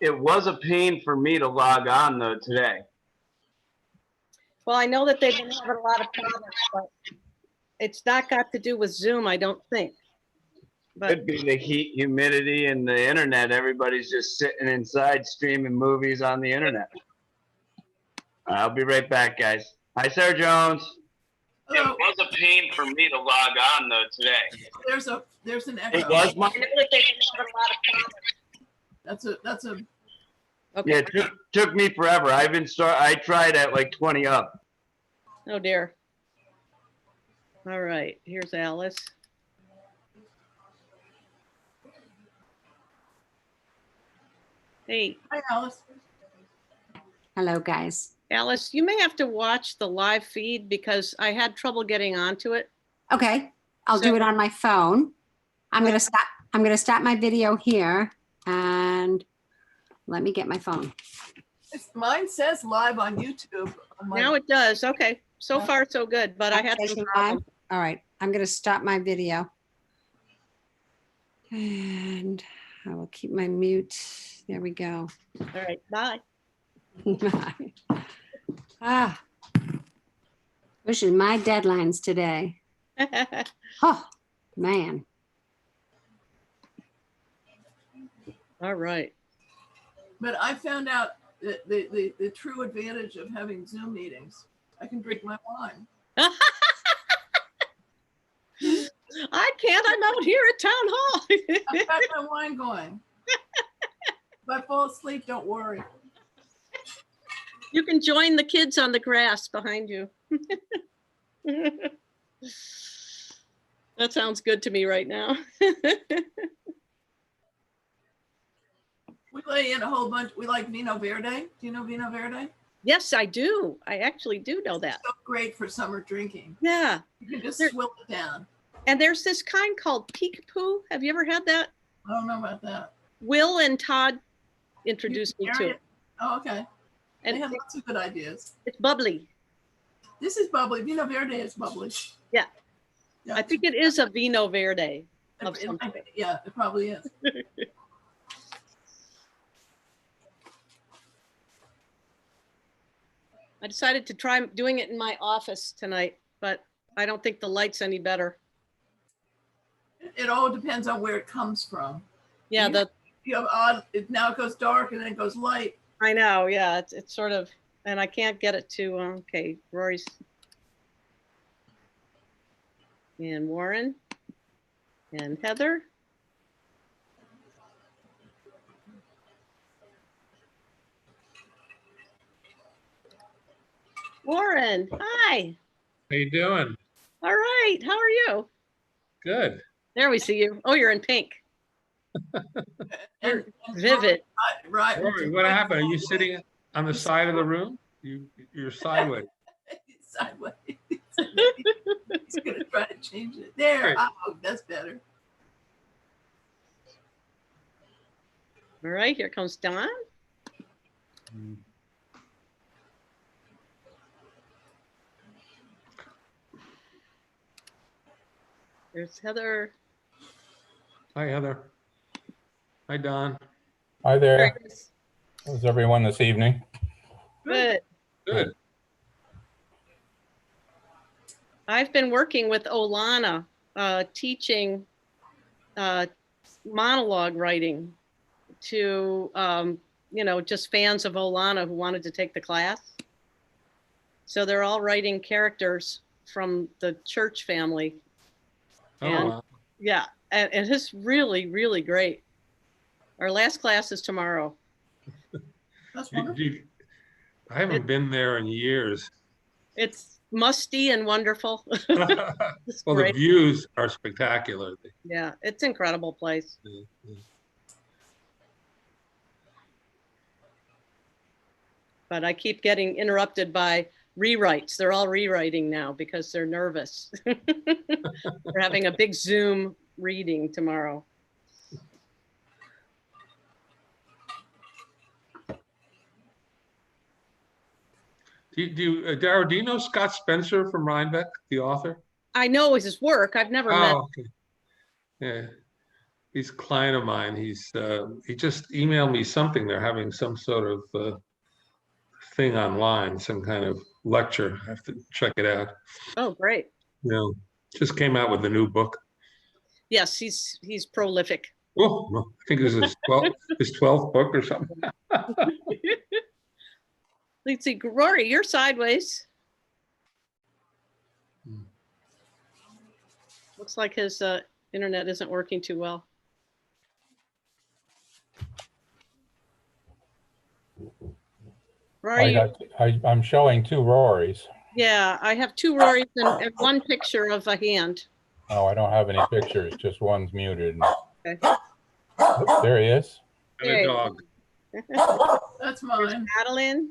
It was a pain for me to log on though today. Well, I know that they've been having a lot of problems, but it's not got to do with Zoom, I don't think. But Could be the heat, humidity, and the internet. Everybody's just sitting inside streaming movies on the internet. I'll be right back, guys. Hi, Sarah Jones. Hello. It was a pain for me to log on though today. There's an It echo. was my. I know that they've been having a lot of problems. That's a Okay. Yeah, it took me forever. I tried at like 20 up. Oh dear. All right, here's Alice. Hey, hi, Alice. Hello, guys. Alice, you may have to watch the live feed because I had trouble getting onto it. Okay, I'll do it on my phone. I'm gonna stop my video here and let me get my phone. Mine says live on YouTube. Now it does. Okay, so Yeah. far so good, but I had some Facing problems. live? All right, I'm gonna stop my video. And I will keep my mute. There we go. All right, bye. Ah, pushing my deadlines today. Oh, man. All right. But I found out that the true advantage of having Zoom meetings. I can drink my wine. I can't. I'm out here at town hall. I've got my wine going. If I fall asleep, don't worry. You can join the kids on the grass behind you. That sounds good to me right now. We lay in a whole bunch. We like Vino Verde. Do you know Vino Verde? Yes, I do. I actually do know that. So great for summer drinking. Yeah. You can just There- swill it down. And there's this kind called Peekapoo. Have you ever had that? I don't know about that. Will and Todd introduced me to it. Oh, okay. They And have lots of good ideas. it's bubbly. This is bubbly. Vino Verde is bubbly. Yeah. Yeah. I think it is a Vino Verde. of It some might kind. be. Yeah, it probably is. I decided to try doing it in my office tonight, but I don't think the light's any better. It all depends on where it comes from. Yeah, You have odd, now it goes dark and then it goes light. I know. Yeah, it's sort of, and I can't get it to, okay, Rory's. And Warren and Heather. Warren, hi. How you doing? All right. How are you? Good. There we see you. Oh, you're in pink. And Vivid. Right. Rory, what happened? Are you sitting on the side of the room? You're sideways. Sideways. He's gonna try to change it. There. Right. Oh, that's better. All right, here comes Don. There's Heather. Hi, Heather. Hi, Don. Hi there. Chris. How's everyone this evening? Good. Good. I've been working with Olana, teaching monologue writing to, just fans of Olana who wanted to take the class. So they're all writing characters from the church family. Oh, And- wow. Yeah, and it's really, really great. Our last class is tomorrow. That's You- wonderful. you- I haven't been there in years. It's musty and wonderful. It's Well, the great. views are spectacular. Yeah, it's an incredible place. But I keep getting interrupted by rewrites. They're all rewriting now because they're nervous. We're having a big Zoom reading tomorrow. Darryl, do you know Scott Spencer from Rhinebeck, the author? I know his work. I've never met. Oh, okay. Yeah. he's a client of mine. He just emailed me something. They're having some sort of thing online, some kind of lecture. I have to check it out. Oh, great. You know, just came out with a new book. Yes, he's prolific. Oh, I think this is his 12th book or something. Let's see, Rory, you're sideways. Looks like his internet isn't working too well. Rory, I'm showing two Rorys. yeah, I have two Rorys and one picture of a hand. Oh, I don't have any pictures, just one's muted. Okay. Oh, there he is. And a dog. That's There's mine. Madeline.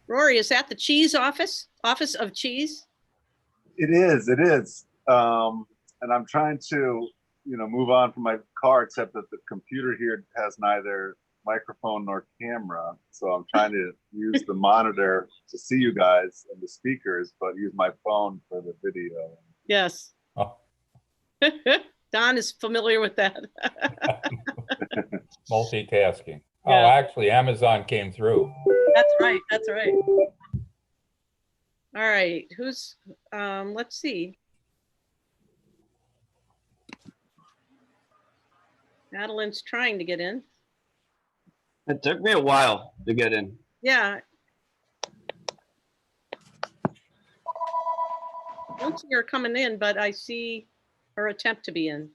Rory, is that the cheese office? Office of cheese? It is. And I'm trying to, move on from my car, except that the computer here has neither microphone nor camera. So I'm trying to use the monitor to see you guys and the speakers, but use my phone for the video. Yes. Oh. Don is familiar with that. Multitasking. Oh, Yeah. actually, Amazon came through. That's right. That's right. All right. Who's, let's see. Madeline's trying to get in. It took me a while to get in. Yeah. I don't see her coming in, but I see her attempt to be in.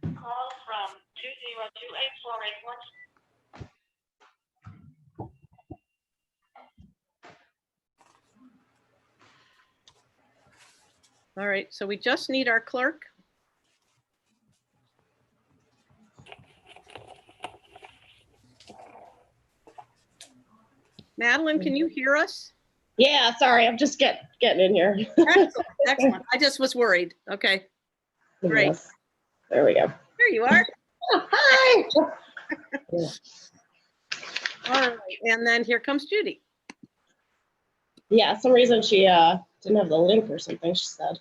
Call from 2028481. All right, so we just need our clerk. Madeline, can you hear us? Yeah, sorry, I'm just getting in here. Excellent, excellent. I just was worried. Okay, Great. Yes. There we go. there you are. Oh, hi. All right, and then here comes Judy. Yeah, some reason she didn't have the link or something, she said.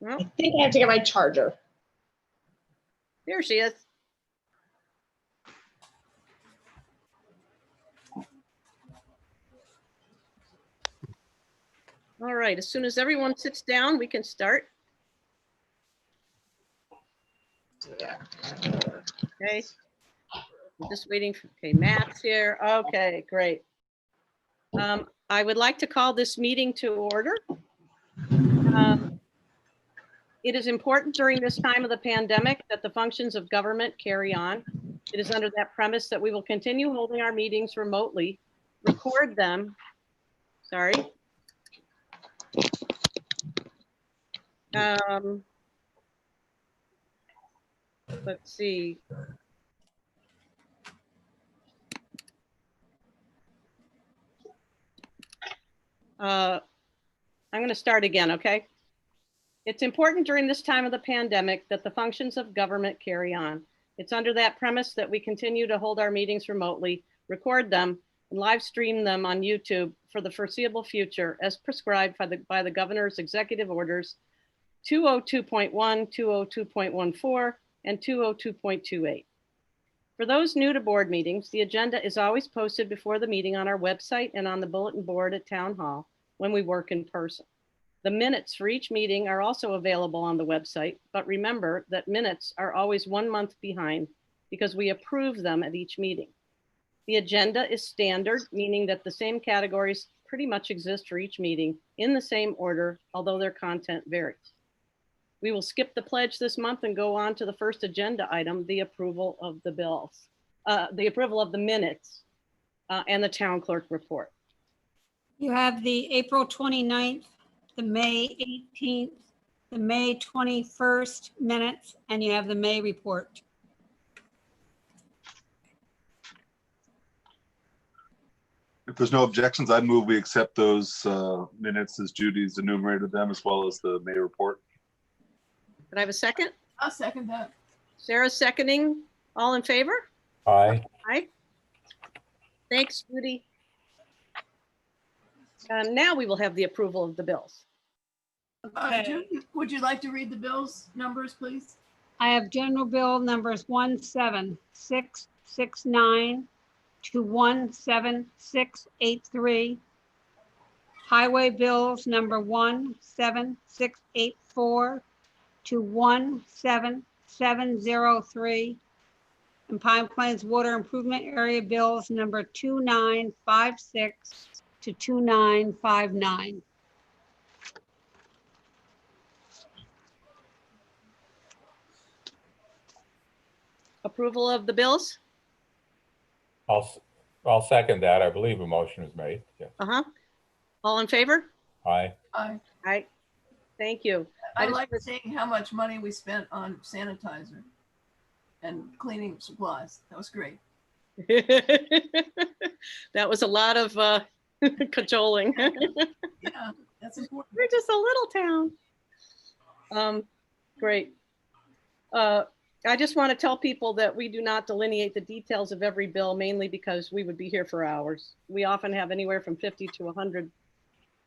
Well, I think I have to get my charger. here she is. All right, as soon as everyone sits down, we can start. Okay. I'm just waiting for, okay, Matt's here. Okay, great. I would like to call this meeting to order. It is important during this time of the pandemic that the functions of government carry on. It is under that premise that we will continue holding our meetings remotely, record them. Sorry. Let's see. I'm going to start again, okay? It's important during this time of the pandemic that the functions of government carry on. It's under that premise that we continue to hold our meetings remotely, record them, and live stream them on YouTube for the foreseeable future as prescribed by the governor's executive orders 202.1, 202.14, and 202.28. For those new to board meetings, the agenda is always posted before the meeting on our website and on the bulletin board at Town Hall when we work in person. The minutes for each meeting are also available on the website, but remember that minutes are always 1 month behind because we approve them at each meeting. The agenda is standard, meaning that the same categories pretty much exist for each meeting in the same order, although their content varies. We will skip the pledge this month and go on to the first agenda item, the approval of the bills, the approval of the minutes and the town clerk report. You have the April 29th, the May 18th, the May 21st minutes, and you have the May report. If there's no objections, I'd move we accept those minutes as Judy's enumerated them, as well as the May report. Could I have a second? I'll second that. Sarah's seconding. All in favor? Aye. Aye. Thanks, Judy. Now we will have the approval of the bills. Okay. Judy, would you like to read the bills numbers, please? I have general bill numbers 17669 to 17683. Highway bills number 17684 to 17703. And Pine Plains Water Improvement Area bills number 2956 to 2959. Approval of the bills? I'll second that. I believe a motion was made. Yeah. Uh-huh. All in favor? Aye. Aye. Thank you. I just- like seeing how much money we spent on sanitizer and cleaning supplies. That was great. That was a lot of cajoling. Yeah, that's important. We're just a little town. Great. I just want to tell people that we do not delineate the details of every bill, mainly because we would be here for hours. We often have anywhere from 50 to 100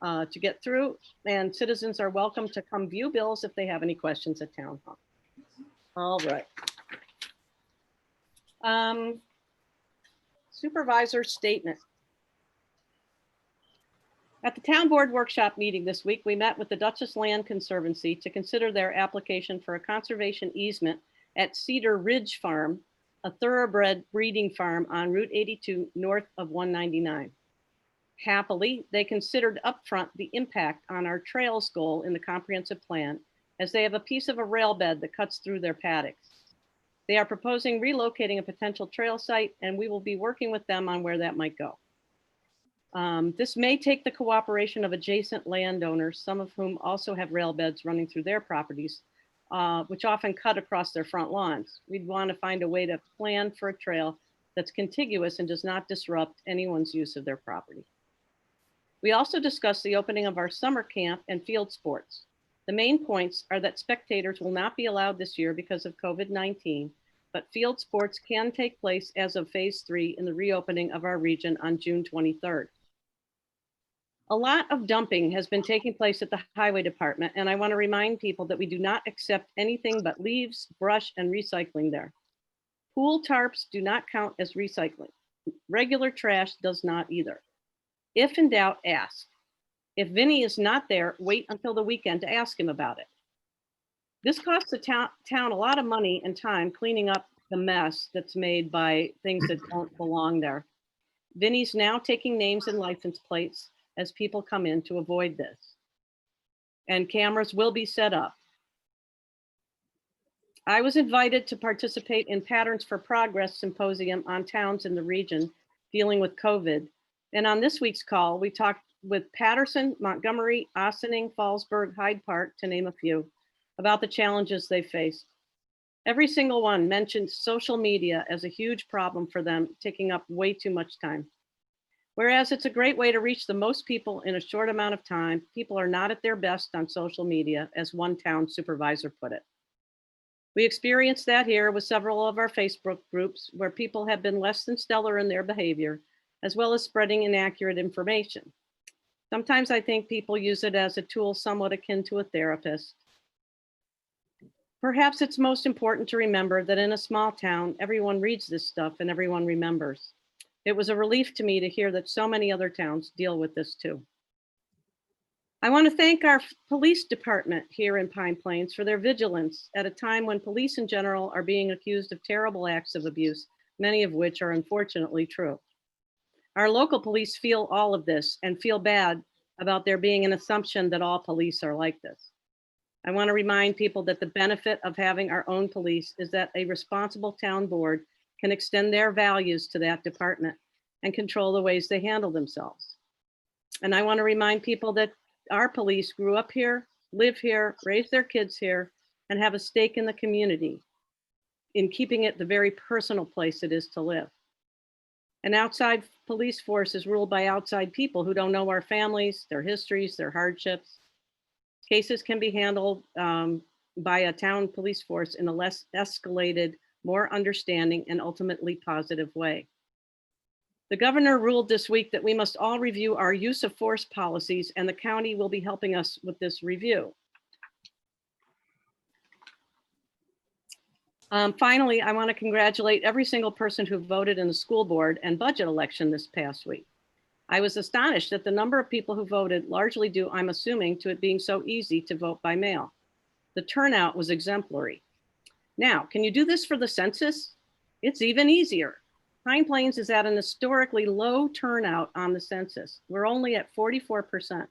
to get through, and citizens are welcome to come view bills if they have any questions at Town Hall. All right. Supervisor statement. At the town board workshop meeting this week, we met with the Dutchess Land Conservancy to consider their application for a conservation easement at Cedar Ridge Farm, a thoroughbred breeding farm on Route 82 north of 199. Happily, they considered upfront the impact on our trails goal in the comprehensive plan, as they have a piece of a rail bed that cuts through their paddocks. They are proposing relocating a potential trail site, and we will be working with them on where that might go. This may take the cooperation of adjacent landowners, some of whom also have rail beds running through their properties, which often cut across their front lawns. We'd want to find a way to plan for a trail that's contiguous and does not disrupt anyone's use of their property. We also discussed the opening of our summer camp and field sports. The main points are that spectators will not be allowed this year because of COVID-19, but field sports can take place as of phase 3 in the reopening of our region on June 23rd. A lot of dumping has been taking place at the highway department, and I want to remind people that we do not accept anything but leaves, brush, and recycling there. Pool tarps do not count as recycling. Regular trash does not either. If in doubt, ask. If Vinny is not there, wait until the weekend to ask him about it. This costs the town a lot of money and time cleaning up the mess that's made by things that don't belong there. Vinny's now taking names and license plates as people come in to avoid this. And cameras will be set up. I was invited to participate in Patterns for Progress symposium on towns in the region dealing with COVID. And on this week's call, we talked with Patterson, Montgomery, Ossining, Fallsburg, Hyde Park, to name a few, about the challenges they faced. Every single one mentioned social media as a huge problem for them, taking up way too much time. Whereas it's a great way to reach the most people in a short amount of time, people are not at their best on social media, as one town supervisor put it. We experienced that here with several of our Facebook groups where people have been less than stellar in their behavior, as well as spreading inaccurate information. Sometimes I think people use it as a tool somewhat akin to a therapist. Perhaps it's most important to remember that in a small town, everyone reads this stuff and everyone remembers. It was a relief to me to hear that so many other towns deal with this too. I want to thank our police department here in Pine Plains for their vigilance at a time when police in general are being accused of terrible acts of abuse, many of which are unfortunately true. Our local police feel all of this and feel bad about there being an assumption that all police are like this. I want to remind people that the benefit of having our own police is that a responsible town board can extend their values to that department and control the ways they handle themselves. And I want to remind people that our police grew up here, live here, raise their kids here, and have a stake in the community in keeping it the very personal place it is to live. An outside police force is ruled by outside people who don't know our families, their histories, their hardships. Cases can be handled by a town police force in a less escalated, more understanding, and ultimately positive way. The governor ruled this week that we must all review our use of force policies, and the county will be helping us with this review. Finally, I want to congratulate every single person who voted in the school board and budget election this past week. I was astonished at the number of people who voted, largely due, I'm assuming, to it being so easy to vote by mail. The turnout was exemplary. Now, can you do this for the census? It's even easier. Pine Plains is at an historically low turnout on the census. We're only at 44%,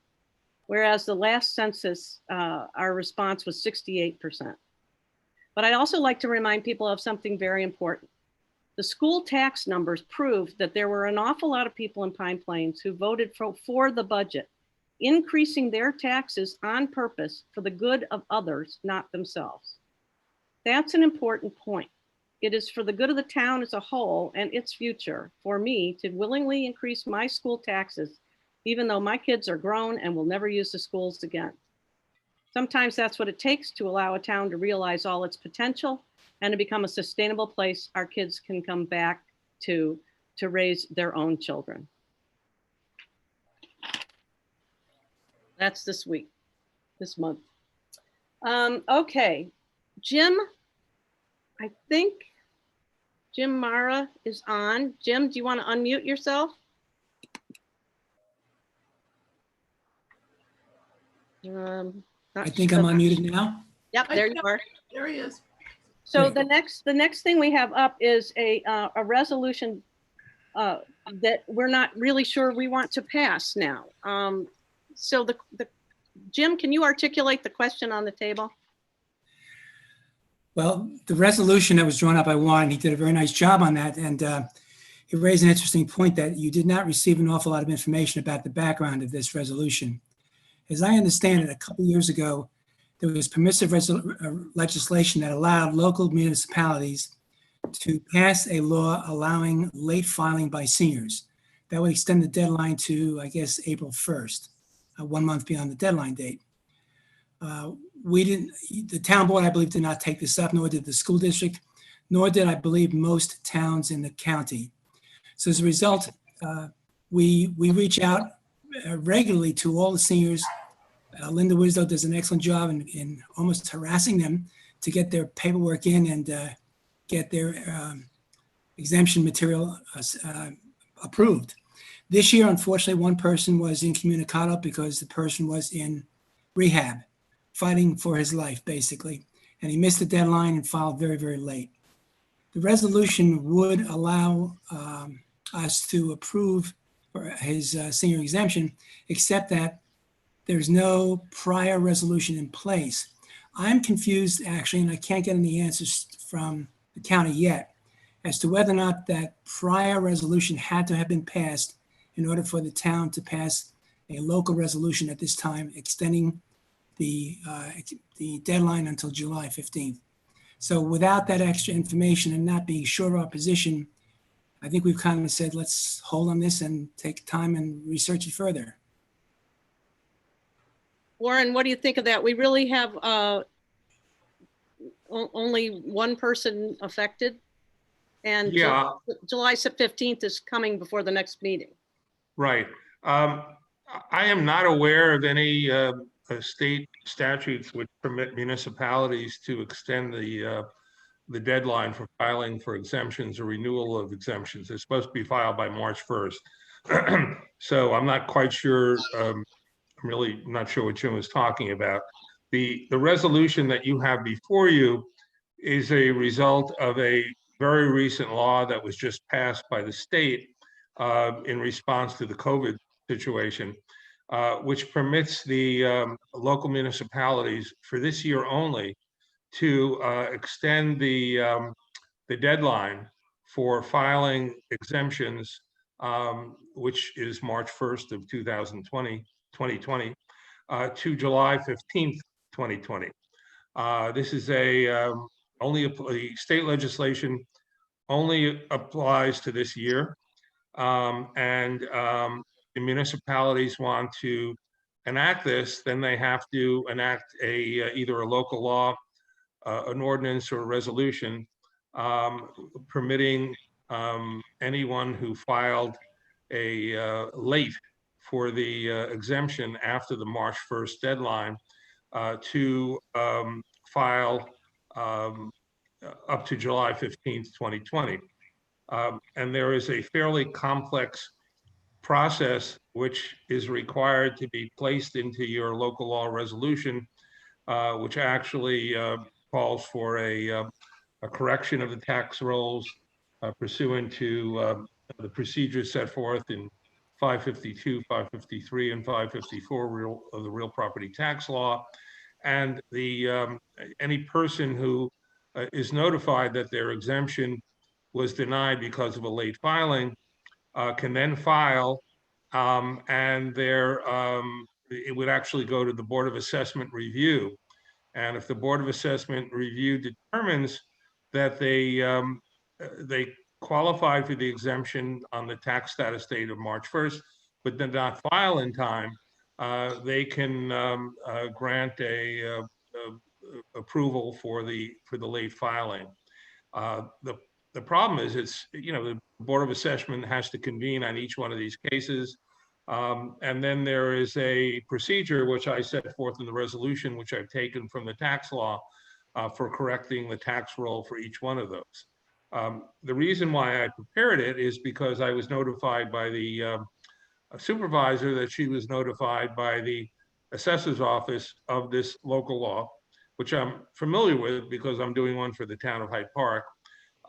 whereas the last census, our response was 68%. But I'd also like to remind people of something very important. The school tax numbers proved that there were an awful lot of people in Pine Plains who voted for the budget, increasing their taxes on purpose for the good of others, not themselves. That's an important point. It is for the good of the town as a whole and its future for me to willingly increase my school taxes, even though my kids are grown and will never use the schools again. Sometimes that's what it takes to allow a town to realize all its potential and to become a sustainable place our kids can come back to raise their own children. That's this week, this month. Okay, Jim, I think Jim Mara is on. Jim, do you want to unmute yourself? I think I'm unmuted now. Yep, there you are. There he is. So Great. the next thing we have up is a resolution that we're not really sure we want to pass now. So Jim, can you articulate the question on the table? Well, the resolution that was drawn up by Warren, he did a very nice job on that. And he raised an interesting point that you did not receive an awful lot of information about the background of this resolution. As I understand it, a couple years ago, there was permissive legislation that allowed local municipalities to pass a law allowing late filing by seniors. That would extend the deadline to, I guess, April 1st, 1 month beyond the deadline date. The town board, I believe, did not take this up, nor did the school district, nor did, I believe, most towns in the county. So as a result, we reach out regularly to all the seniors. Linda Wisdow does an excellent job in almost harassing them to get their paperwork in and get their exemption material approved. This year, unfortunately, one person was incommunicado because the person was in rehab, fighting for his life, basically. And he missed the deadline and filed very, very late. The resolution would allow us to approve his senior exemption, except that there's no prior resolution in place. I'm confused, actually, and I can't get any answers from the county yet, as to whether or not that prior resolution had to have been passed in order for the town to pass a local resolution at this time, extending the deadline until July 15th. So without that extra information and not being sure of our position, I think we've kind of said, let's hold on this and take time and research it further. Warren, what do you think of that? We really have only one person affected, and Yeah. July 15th is coming before the next meeting. Right. I am not aware of any state statutes which permit municipalities to extend the deadline for filing for exemptions or renewal of exemptions. They're supposed to be filed by March 1st. So I'm not quite sure. I'm really not sure what Jim was talking about. The resolution that you have before you is a result of a very recent law that was just passed by the state in response to the COVID situation, which permits the local municipalities for this year only to extend the deadline for filing exemptions, which is March 1st of 2020, to July 15th, 2020. This is the state legislation only applies to this year. And the municipalities want to enact this, then they have to enact either a local law, an ordinance, or a resolution permitting anyone who filed late for the exemption after the March 1st deadline to file up to July 15th, 2020. And there is a fairly complex process which is required to be placed into your local law resolution, which actually calls for a correction of the tax rolls pursuant to the procedures set forth in 552, 553, and 554 of the real property tax law. And any person who is notified that their exemption was denied because of a late filing can then file, and it would actually go to the Board of Assessment Review. And if the Board of Assessment Review determines that they qualified for the exemption on the tax status date of March 1st, but did not file in time, they can grant a approval for the late filing. The problem is the Board of Assessment has to convene on each one of these cases. And then there is a procedure which I set forth in the resolution, which I've taken from the tax law for correcting the tax roll for each one of those. The reason why I prepared it is because I was notified by the supervisor that she was notified by the assessor's office of this local law, which I'm familiar with because I'm doing one for the town of Hyde Park.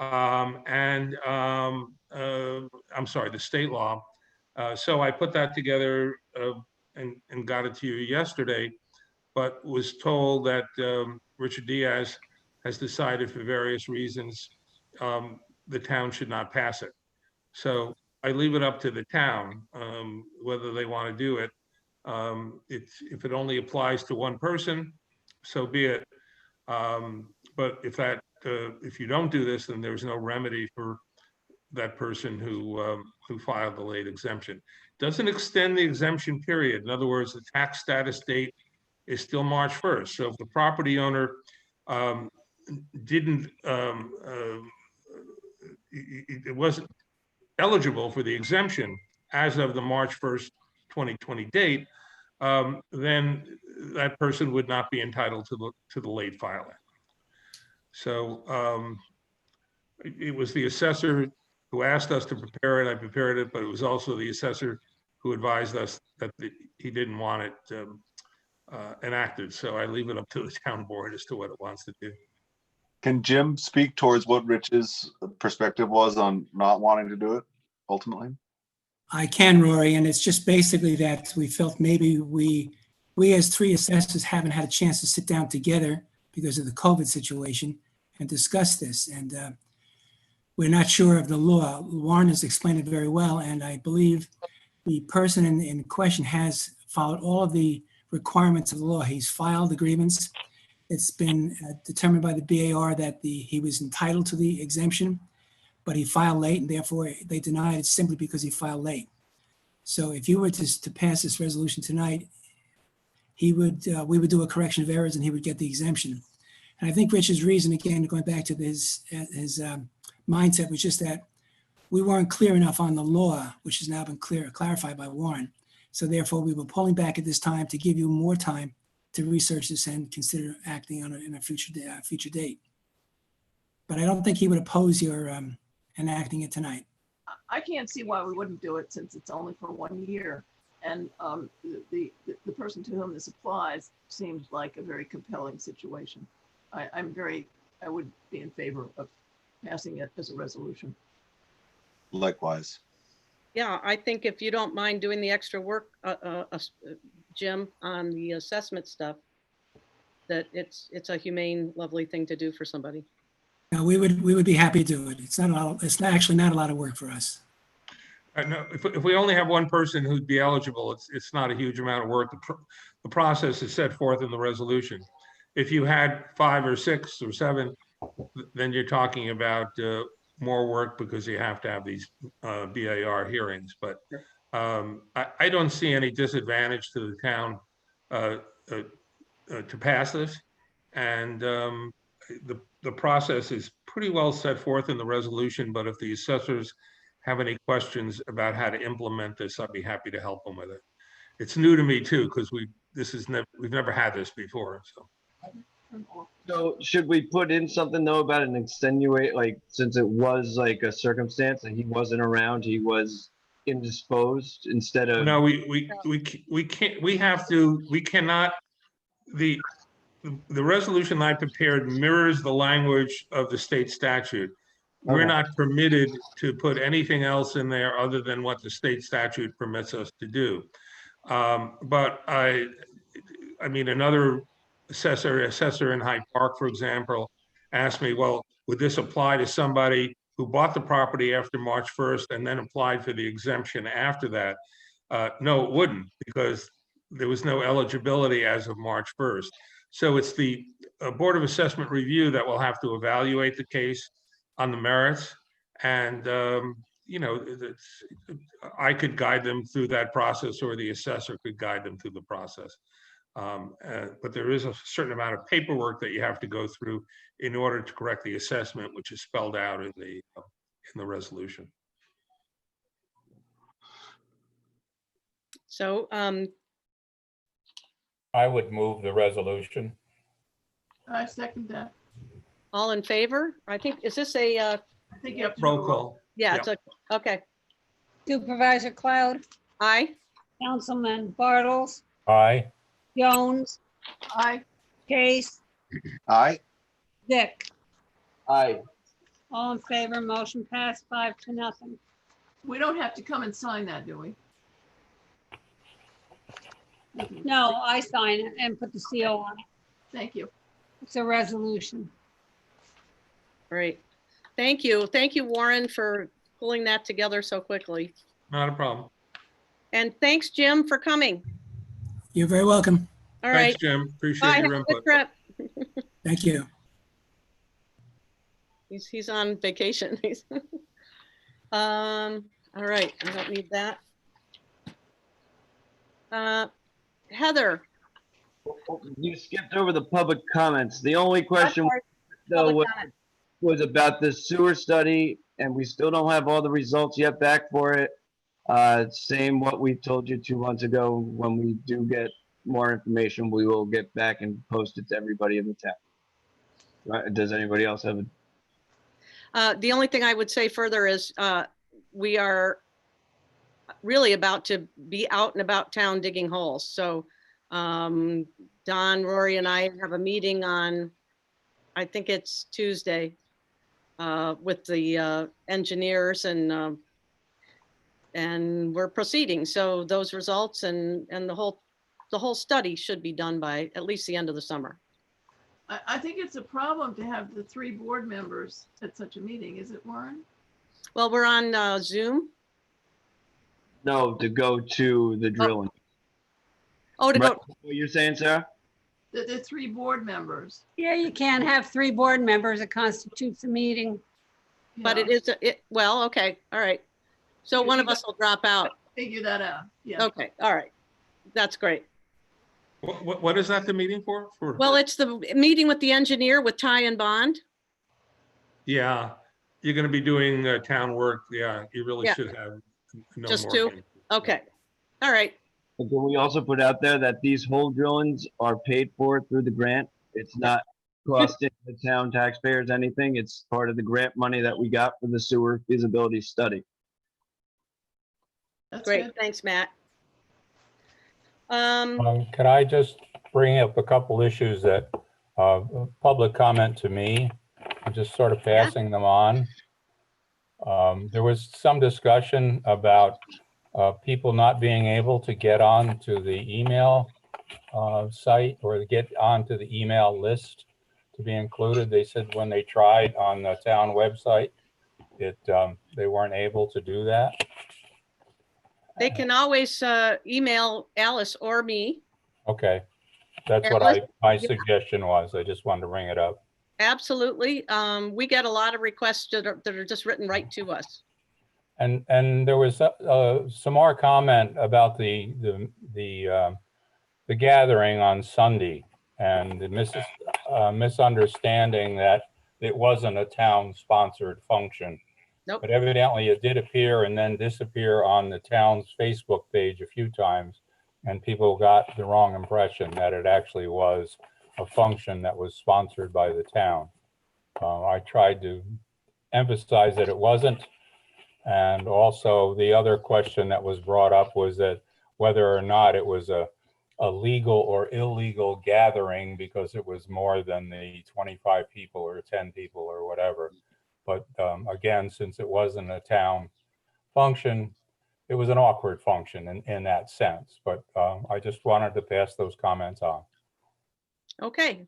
I'm sorry, the state law. So I put that together and got it to you yesterday, but was told that Richard Diaz has decided for various reasons the town should not pass it. So I leave it up to the town whether they want to do it. If it only applies to one person, so be it. But if you don't do this, then there's no remedy for that person who filed the late exemption. Doesn't extend the exemption period. In other words, the tax status date is still March 1st. So if the property owner it wasn't eligible for the exemption as of the March 1st, 2020 date, then that person would not be entitled to the late filing. So it was the assessor who asked us to prepare it. I prepared it, but it was also the assessor who advised us that he didn't want it enacted. So I leave it up to the town board as to what it wants to do. Can Jim speak towards what Rich's perspective was on not wanting to do it ultimately? I can, Rory, and it's just basically that we felt maybe we as three assessors haven't had a chance to sit down together because of the COVID situation and discuss this. And we're not sure of the law. Warren has explained it very well, and I believe the person in question has followed all of the requirements of the law. He's filed the grievance. It's been determined by the BAR that he was entitled to the exemption, but he filed late, and therefore they denied it simply because he filed late. So if you were to pass this resolution tonight, we would do a correction of errors and he would get the exemption. And I think Rich's reason, again, going back to his mindset, was just that we weren't clear enough on the law, which has now been clarified by Warren. So therefore, we were pulling back at this time to give you more time to research this and consider acting on it in a future date. But I don't think he would oppose your enacting it tonight. I can't see why we wouldn't do it since it's only for 1 year. And the person to whom this applies seems like a very compelling situation. I would be in favor of passing it as a resolution. Likewise. Yeah, I think if you don't mind doing the extra work, Jim, on the assessment stuff, that it's a humane, lovely thing to do for somebody. Now, we would be happy to do it. It's actually not a lot of work for us. No, if we only have one person who'd be eligible, it's not a huge amount of work. The process is set forth in the resolution. If you had 5 or 6 or 7, then you're talking about more work because you have to have these BAR hearings. But I don't see any disadvantage to the town to pass this. And the process is pretty well set forth in the resolution, but if the assessors have any questions about how to implement this, I'd be happy to help them with it. It's new to me too, because we've never had this before, so. So should we put in something though about an extenuate, like, since it was like a circumstance that he wasn't around, he was indisposed instead of? No, we can't, we cannot, the resolution I prepared mirrors the language of the state statute. We're Okay. not permitted to put anything else in there other than what the state statute permits us to do. But I mean, another assessor in Hyde Park, for example, asked me, well, would this apply to somebody who bought the property after March 1st and then applied for the exemption after that? No, it wouldn't, because there was no eligibility as of March 1st. So it's the Board of Assessment Review that will have to evaluate the case on the merits. And, you know, I could guide them through that process, or the assessor could guide them through the process. But there is a certain amount of paperwork that you have to go through in order to correct the assessment, which is spelled out in the resolution. So, I would move the resolution. I second that. all in favor? I think, is this a, I think you have to do a Roll call. yeah, it's a, okay. Supervisor Cloud, Aye, Councilman Bartles, Aye. Jones, Aye. Case, Aye. Dick. Aye. All in favor, motion passed 5-0. We don't have to come and sign that, do we? No, I sign it and put the CO on it. Thank you. It's a resolution. great. Thank you. Thank you, Warren, for pulling that together so quickly. Not a problem. And thanks, Jim, for coming. You're very welcome. All right. Thanks, Jim. Bye. Appreciate Have your a good input. trip. Thank you. He's on vacation. All right, I don't need that. Heather, You skipped over the public comments. The only question Sorry, though public comment. was about the sewer study, and we still don't have all the results yet back for it. Same what we told you 2 months ago. When we do get more information, we will get back and post it to everybody in the town. Right? Does anybody else have a? The only thing I would say further is we are really about to be out and about town digging holes. So Don, Rory, and I have a meeting on, I think it's Tuesday, with the engineers, and we're proceeding. So those results and the whole study should be done by at least the end of the summer. I think it's a problem to have the 3 board members at such a meeting. Is it, Warren? Well, we're on Zoom. No, to go to the drilling. Oh, to Right, go, what you're saying, Sarah? The 3 board members. Yeah, you can't have 3 board members. It constitutes a meeting. but Yeah, it is, well, okay, all right. So one of us will drop out. Figure that out. Yeah. Okay, all right. That's great. What is that the meeting for? Well, it's the meeting with the engineer with Ty and Bond. Yeah, you're gonna be doing town work. Yeah, you really Yeah. should have. no Just more 2? than- Okay, all right. And can we also put out there that these hole drillings are paid for through the grant? It's not costing the town taxpayers anything. It's part of the grant money that we got for the sewer feasibility study. That's Great, good. thanks, Matt. Can I just bring up a couple issues that, public comment to me, I'm just sort of passing them on. There was some discussion about people not being able to get on to the email site or to get onto the email list to be included. They said when they tried on the town website, they weren't able to do that. They can always email Alice or me. Okay, that's what my suggestion was. I just wanted to bring it up. Absolutely. We get a lot of requests that are just written right to us. And there was some more comment about the gathering on Sunday and the misunderstanding that it wasn't a town-sponsored function. But evidently it did appear and then disappear on the town's Facebook page a few times. And people got the wrong impression that it actually was a function that was sponsored by the town. I tried to emphasize that it wasn't. And also the other question that was brought up was that whether or not it was a legal or illegal gathering because it was more than the 25 people or 10 people or whatever. But again, since it wasn't a town function, it was an awkward function in that sense. But I just wanted to pass those comments on. Okay.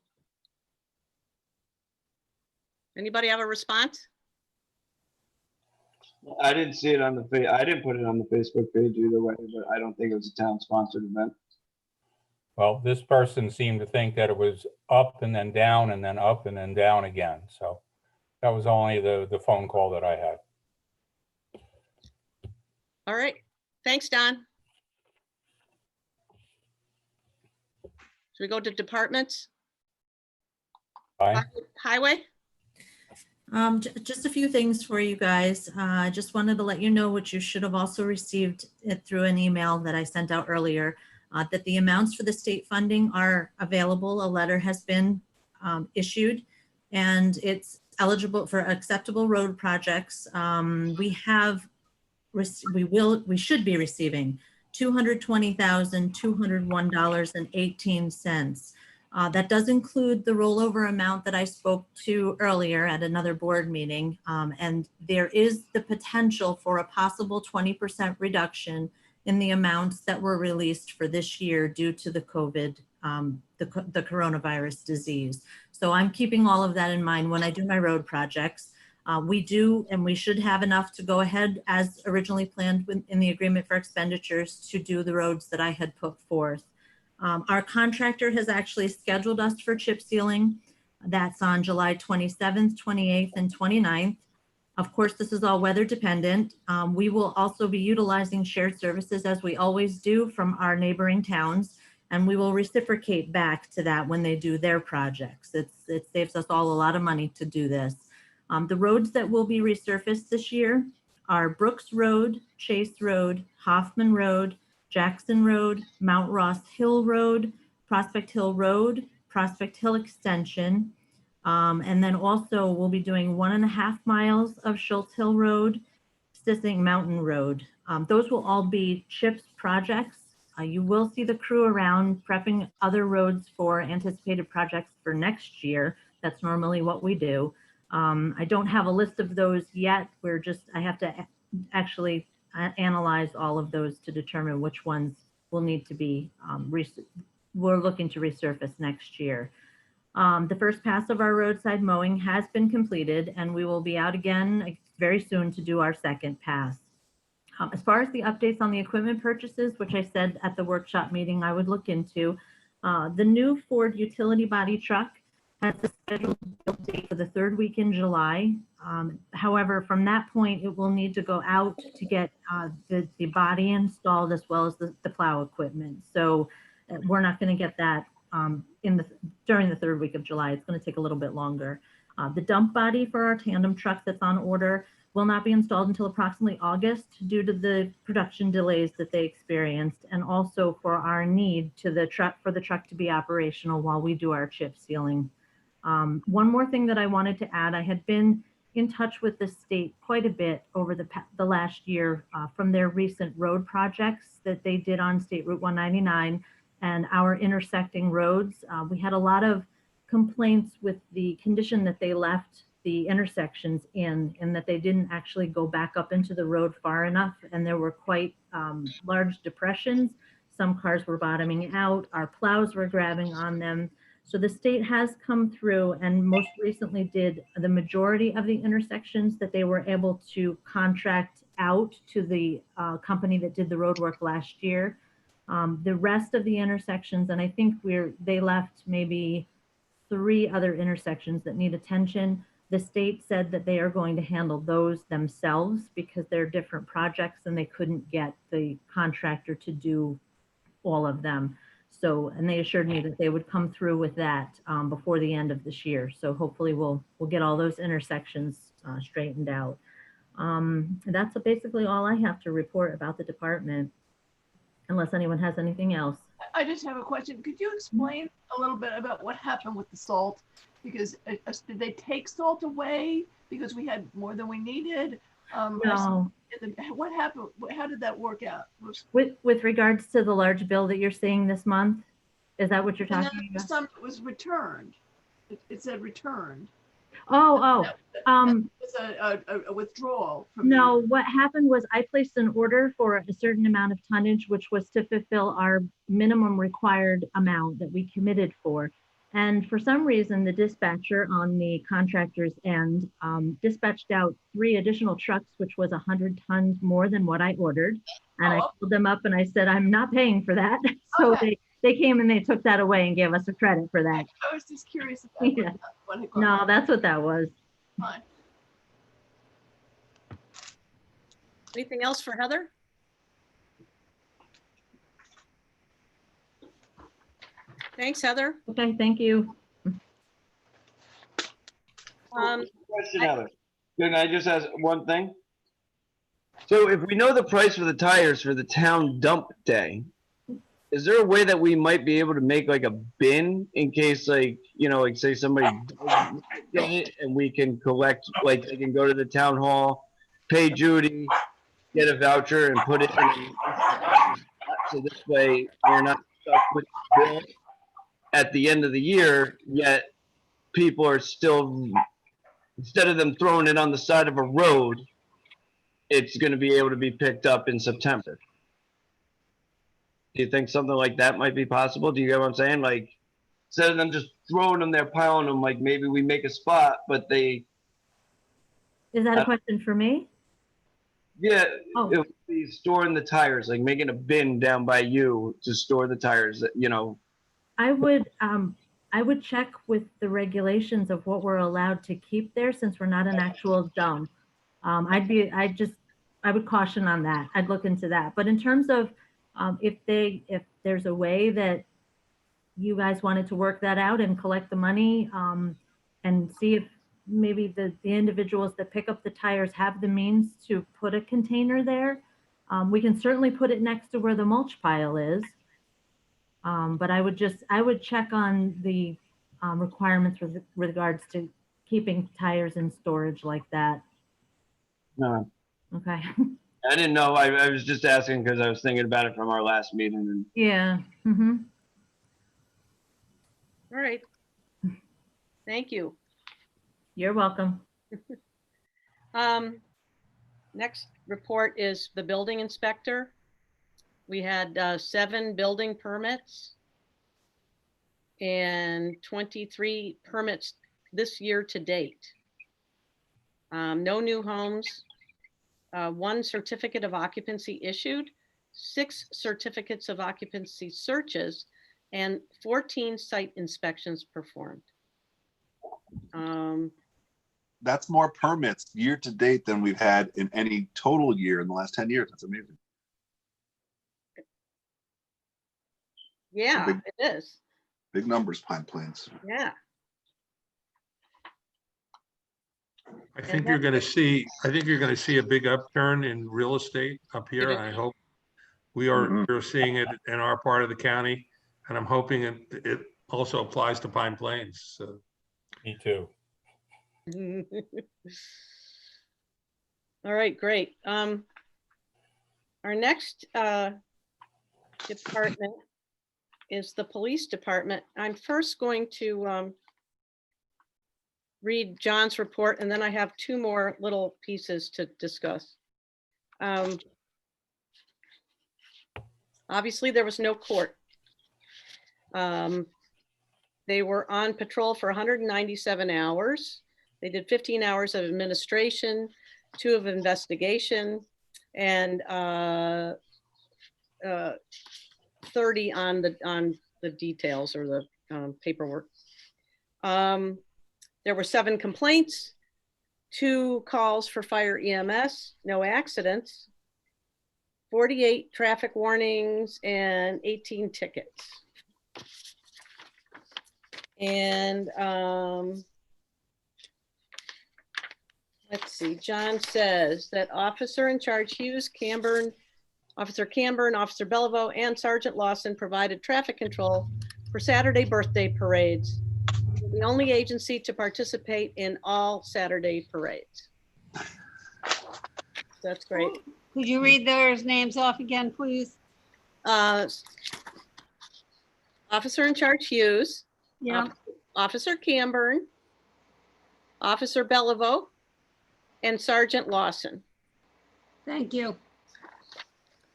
Anybody have a response? I didn't see it on the I didn't put it on the Facebook page either way, but I don't think it was a town sponsored event. Well, this person seemed to think that it was up and then down and then up and then down again. So that was only the phone call that I had. All right. Thanks, Don. Should we go to departments? Fine. Highway? Just a few things for you guys. I just wanted to let you know, which you should have also received it through an email that I sent out earlier, that the amounts for the state funding are available. A letter has been issued and it's eligible for acceptable road projects. We should be receiving $220,201.18. That does include the rollover amount that I spoke to earlier at another board meeting. And there is the potential for a possible 20% reduction in the amounts that were released for this year due to the COVID, the coronavirus disease. So I'm keeping all of that in mind when I do my road projects. We do, and we should have enough to go ahead as originally planned in the agreement for expenditures to do the roads that I had put forth. Our contractor has actually scheduled us for chip sealing. That's on July 27th, 28th, and 29th. Of course, this is all weather dependent. We will also be utilizing shared services as we always do from our neighboring towns, and we will reciprocate back to that when they do their projects. It saves us all a lot of money to do this. The roads that will be resurfaced this year are Brooks Road, Chase Road, Hoffman Road, Jackson Road, Mount Ross Hill Road, Prospect Hill Road, Prospect Hill Extension. And then also we'll be doing 1.5 miles of Schultz Hill Road, Sissing Mountain Road. Those will all be CHIPS projects. You will see the crew around prepping other roads for anticipated projects for next year. That's normally what we do. I don't have a list of those yet. I have to actually analyze all of those to determine which ones will need to be, we're looking to resurface next year. The first pass of our roadside mowing has been completed and we will be out again very soon to do our second pass. As far as the updates on the equipment purchases, which I said at the workshop meeting I would look into, the new Ford utility body truck has a scheduled build date for the 3rd week in July. However, from that point, it will need to go out to get the body installed as well as the plow equipment. So we're not going to get that during the 3rd week of July. It's going to take a little bit longer. The dump body for our tandem truck that's on order will not be installed until approximately August due to the production delays that they experienced, and also for our need for the truck to be operational while we do our chip sealing. One more thing that I wanted to add, I had been in touch with the state quite a bit over the last year from their recent road projects that they did on State Route 199 and our intersecting roads. We had a lot of complaints with the condition that they left the intersections in, and that they didn't actually go back up into the road far enough, and there were quite large depressions. Some cars were bottoming out, our plows were grabbing on them. So the state has come through and most recently did the majority of the intersections that they were able to contract out to the company that did the road work last year. The rest of the intersections, and I think they left maybe 3 other intersections that need attention. The state said that they are going to handle those themselves because they're different projects and they couldn't get the contractor to do all of them. So, and they assured me that they would come through with that before the end of this year. So hopefully we'll get all those intersections straightened out. That's basically all I have to report about the department, unless anyone has anything else. I just have a question. Could you explain a little bit about what happened with the salt? Because did they take salt away because we had more than we needed? No, What happened? How did that work out? with regards to the large bill that you're seeing this month, is that what you're And then talking about? some was returned. It said returned. Oh, It was a withdrawal from. no, what happened was I placed an order for a certain amount of tonnage, which was to fulfill our minimum required amount that we committed for. And for some reason, the dispatcher on the contractor's end dispatched out 3 additional trucks, which was 100 tons more than what I ordered. And I called them up and I said, I'm not paying for that. So they came and they took that away and gave us a credit for that. I was just curious about Yeah. what had gone No, on. that's what that was. Fine. Anything else for Heather? Thanks, Heather. Okay, thank you. Question, Heather. Can I just ask one thing? So if we know the price for the tires for the town dump day, is there a way that we might be able to make like a bin in case, like, you know, like say somebody doesn't get it and we can collect, like they can go to the town hall, pay Judy, get a voucher and put it in. So this way we're not stuck with the bill at the end of the year, yet people are still, instead of them throwing it on the side of a road, it's going to be able to be picked up in September. Do you think something like that might be possible? Do you get what I'm saying? Like, instead of them just throwing them there, piling them, like maybe we make a spot, but they, Is that a question for me? yeah, Oh. it would be storing the tires, like making a bin down by you to store the tires, that, you know. I would check with the regulations of what we're allowed to keep there since we're not an actual dump. I would caution on that. I'd look into that. But in terms of if there's a way that you guys wanted to work that out and collect the money and see if maybe the individuals that pick up the tires have the means to put a container there, we can certainly put it next to where the mulch pile is. But I would check on the requirements with regards to keeping tires in storage like that. No, Okay. I didn't know. I was just asking because I was thinking about it from our last meeting. And Yeah. Mm-hmm. All right. Thank you. You're welcome. Next report is the building inspector. We had 7 building permits and 23 permits this year to date. No new homes, 1 certificate of occupancy issued, 6 certificates of occupancy searches, and 14 site inspections performed. That's more permits year to date than we've had in any total year in the last 10 years. That's amazing. Yeah, Big- it is. Big numbers, Pine Plains. Yeah. I think you're going to see a big upturn in real estate up here. And I hope we're seeing it in our part of the county. And I'm hoping it also applies to Pine Plains. So. Me too. All right, great. Our next department is the police department. I'm first going to read John's report, and then I have 2 more little pieces to discuss. Obviously, there was no court. They were on patrol for 197 hours. They did 15 hours of administration, 2 of investigation, and 30 on the details or the paperwork. There were 7 complaints, 2 calls for fire EMS, no accidents, 48 traffic warnings, and 18 tickets. And let's see, John says that Officer in Charge Hughes, Officer Camburn, Officer Beliveau, and Sergeant Lawson provided traffic control for Saturday birthday parades. The only agency to participate in all Saturday parades. That's great. Could you read those names off again, please? Officer in Charge Hughes, Yeah, Officer Camburn, Officer Beliveau, and Sergeant Lawson. thank you.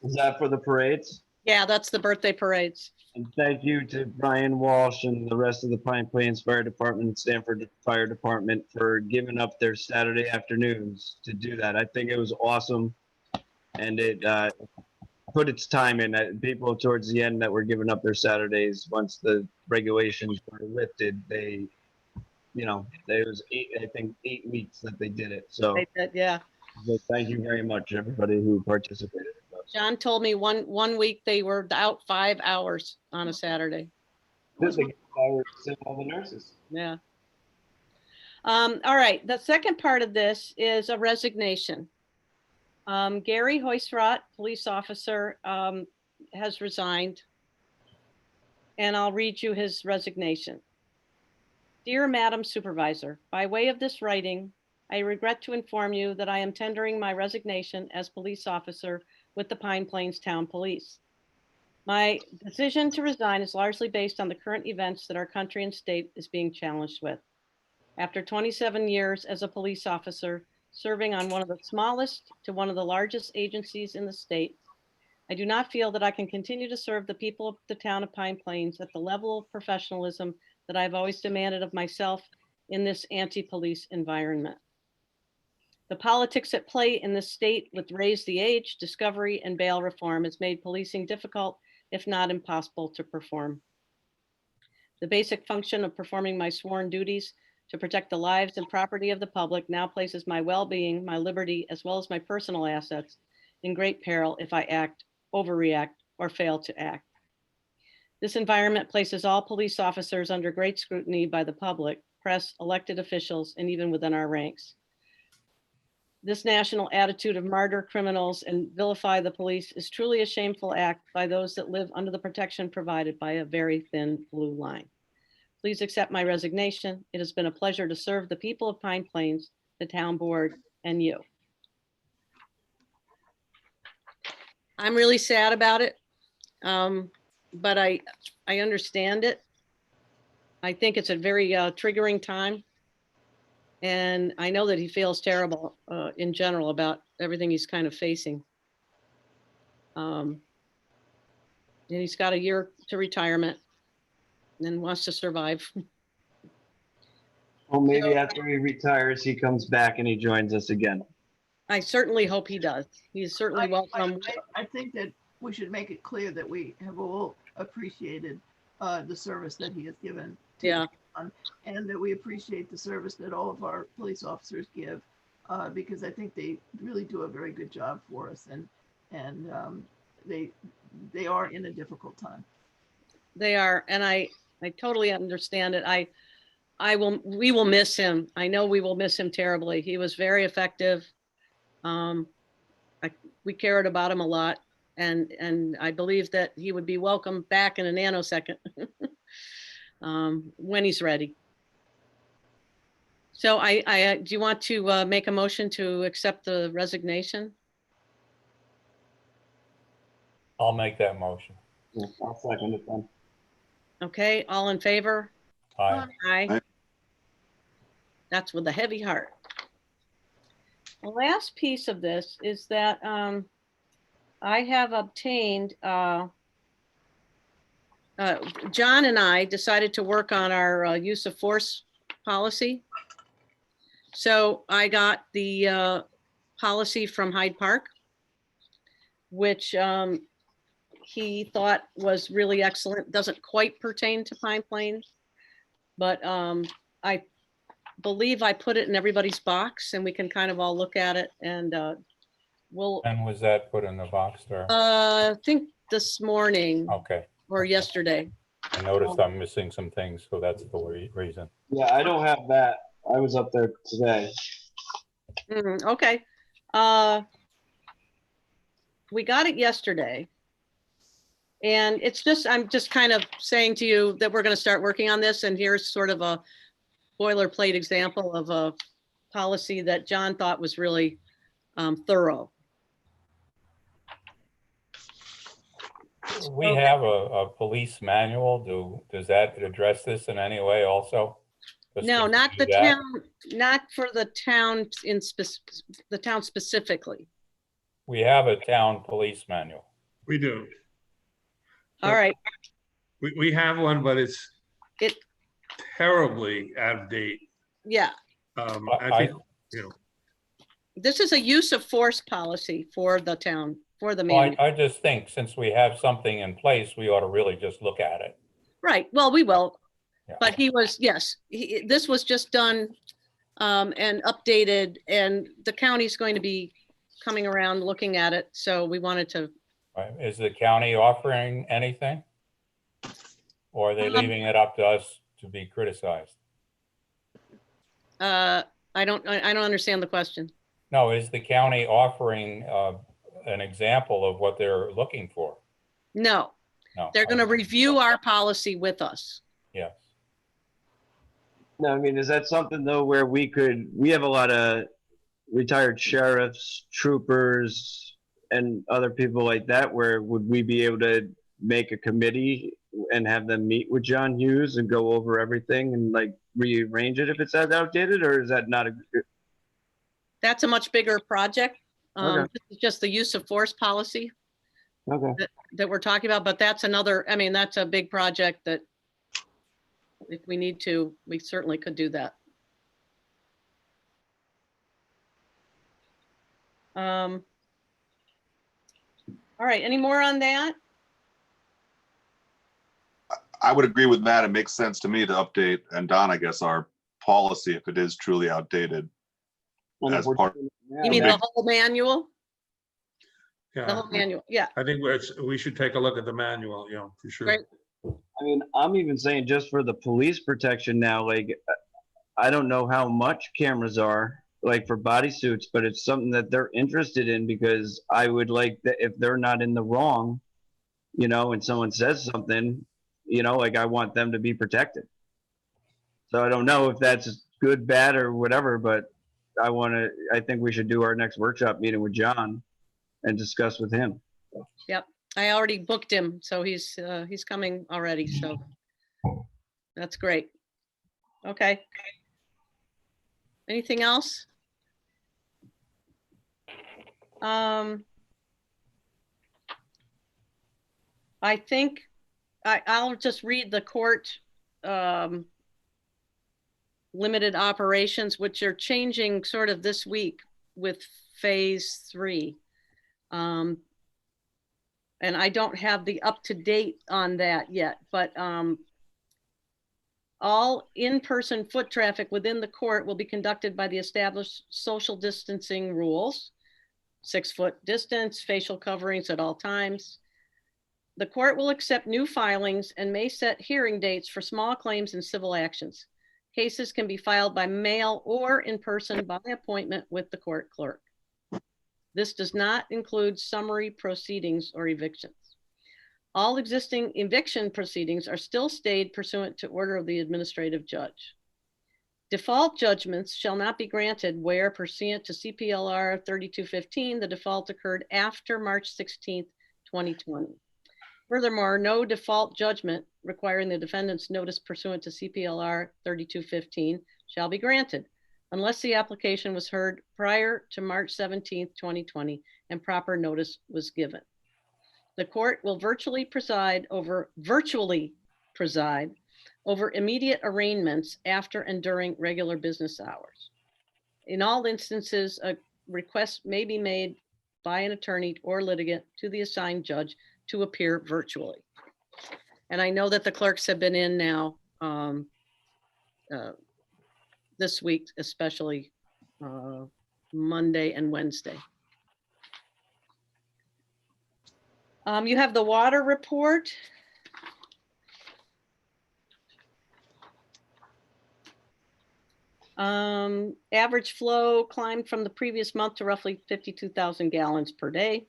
Is that for the parades? Yeah, that's the birthday parades. And thank you to Brian Walsh and the rest of the Pine Plains Fire Department and Stanford Fire Department for giving up their Saturday afternoons to do that. I think it was awesome. And it put its time in. People towards the end that were giving up their Saturdays, once the regulations were lifted, they, you know, there was 8 weeks that they did it. So They did, yeah. thank you very much, everybody who participated. John told me one week they were out 5 hours on a Saturday. All the nurses. Yeah. All right, the second part of this is a resignation. Gary Hoysrott, police officer, has resigned. And I'll read you his resignation. Dear Madam Supervisor, by way of this writing, I regret to inform you that I am tendering my resignation as police officer with the Pine Plains Town Police. My decision to resign is largely based on the current events that our country and state is being challenged with. After 27 years as a police officer, serving on one of the smallest to one of the largest agencies in the state, I do not feel that I can continue to serve the people of the town of Pine Plains at the level of professionalism that I've always demanded of myself in this anti-police environment. The politics at play in this state with raise the age, discovery, and bail reform has made policing difficult, if not impossible, to perform. The basic function of performing my sworn duties to protect the lives and property of the public now places my well-being, my liberty, as well as my personal assets in great peril if I act, overreact, or fail to act. This environment places all police officers under great scrutiny by the public, press, elected officials, and even within our ranks. This national attitude of martyr criminals and vilify the police is truly a shameful act by those that live under the protection provided by a very thin blue line. Please accept my resignation. It has been a pleasure to serve the people of Pine Plains, the town board, and you. I'm really sad about it, but I understand it. I think it's a very triggering time. And I know that he feels terrible in general about everything he's kind of facing. And he's got a year to retirement and wants to survive. Well, maybe after he retires, he comes back and he joins us again. I certainly hope he does. He's certainly welcome. I think that we should make it clear that we have all appreciated the service that he has given. Yeah. And that we appreciate the service that all of our police officers give, because I think they really do a very good job for us, and they are in a difficult time. They are, and I totally understand it. We will miss him. I know we will miss him terribly. He was very effective. We cared about him a lot, and I believe that he would be welcome back in a nanosecond. When he's ready. So do you want to make a motion to accept the resignation? I'll make that motion. Yeah, I'll second it then. Okay, all in favor? Aye. Aye. That's with a heavy heart. The last piece of this is that I have obtained John and I decided to work on our use of force policy. So I got the policy from Hyde Park, which he thought was really excellent. Doesn't quite pertain to Pine Plains, but I believe I put it in everybody's box and we can kind of all look at it, and we'll. And was that put in the box there? I think this morning. Okay. Or yesterday. I noticed I'm missing some things, so that's the reason. Yeah, I don't have that. I was up there today. Okay. We got it yesterday. And it's just, I'm just kind of saying to you that we're going to start working on this. And here's sort of a boilerplate example of a policy that John thought was really thorough. We have a police manual. Does that address this in any way also? Just No, to not do the that? town, not for the town the town specifically. We have a town police manual. We do. All right. We have one, but it's It, terribly out of date. yeah, I think, you know, this is a use of force policy for the town, for the Well, manual. I just think since we have something in place, we ought to really just look at it. Right, well, we will. Yeah. But he was, yes, this was just done and updated, and the county's going to be coming around looking at it. So we wanted to, Right? Is the county offering anything? Or are they leaving it up to us to be criticized? I don't understand the question. No, is the county offering an example of what they're looking for? No, No. they're going to review our policy with us. Yes. No, I mean, is that something though where we have a lot of retired sheriffs, troopers, and other people like that, where would we be able to make a committee and have them meet with John Hughes and go over everything and like rearrange it if it's outdated, or is that not a? That's a much bigger project. Okay. This is just the use of force policy Okay. that we're talking about, but that's another, I mean, that's a big project that if we need to, we certainly could do that. All right, any more on that? I would agree with Matt. It makes sense to me to update, and Don, I guess, our policy if it is truly outdated. And if As we're part- doing it You now, mean then- the whole manual? The yeah, whole manual, yeah, I think we should take a look at the manual, you know, for sure. Great. I mean, I'm even saying just for the police protection now, like, I don't know how much cameras are, like for bodysuits, but it's something that they're interested in because I would like that if they're not in the wrong, you know, and someone says something, you know, like I want them to be protected. So I don't know if that's good, bad, or whatever, but I think we should do our next workshop meeting with John and discuss with him. I already booked him, so he's coming already, so that's great. Okay. Anything else? I think I'll just read the court limited operations, which are changing sort of this week with phase 3. And I don't have the up-to-date on that yet, but all in-person foot traffic within the court will be conducted by the established social distancing rules, 6-foot distance, facial coverings at all times. The court will accept new filings and may set hearing dates for small claims and civil actions. Cases can be filed by mail or in person by appointment with the court clerk. This does not include summary proceedings or evictions. All existing eviction proceedings are still stayed pursuant to order of the administrative judge. Default judgments shall not be granted where pursuant to CPLR 3215, the default occurred after March 16th, 2020. Furthermore, no default judgment requiring the defendant's notice pursuant to CPLR 3215 shall be granted unless the application was heard prior to March 17th, 2020, and proper notice was given. The court will virtually preside over immediate arraignments after and during regular business hours. In all instances, a request may be made by an attorney or litigant to the assigned judge to appear virtually. And I know that the clerks have been in now this week, especially Monday and Wednesday. You have the water report. Average flow climbed from the previous month to roughly 52,000 gallons per day.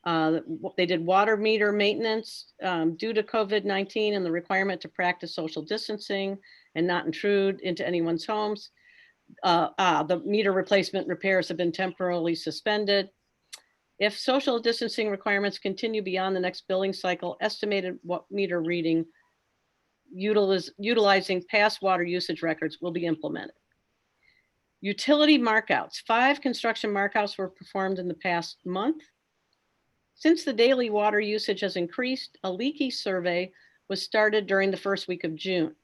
They did water meter maintenance due to COVID-19 and the requirement to practice social distancing and not intrude into anyone's homes. The meter replacement repairs have been temporarily suspended. If social distancing requirements continue beyond the next billing cycle, estimated meter reading utilizing past water usage records will be implemented. Utility markouts. 5 construction markouts were performed in the past month. Since the daily water usage has increased, a leaky survey was started during the first week of June.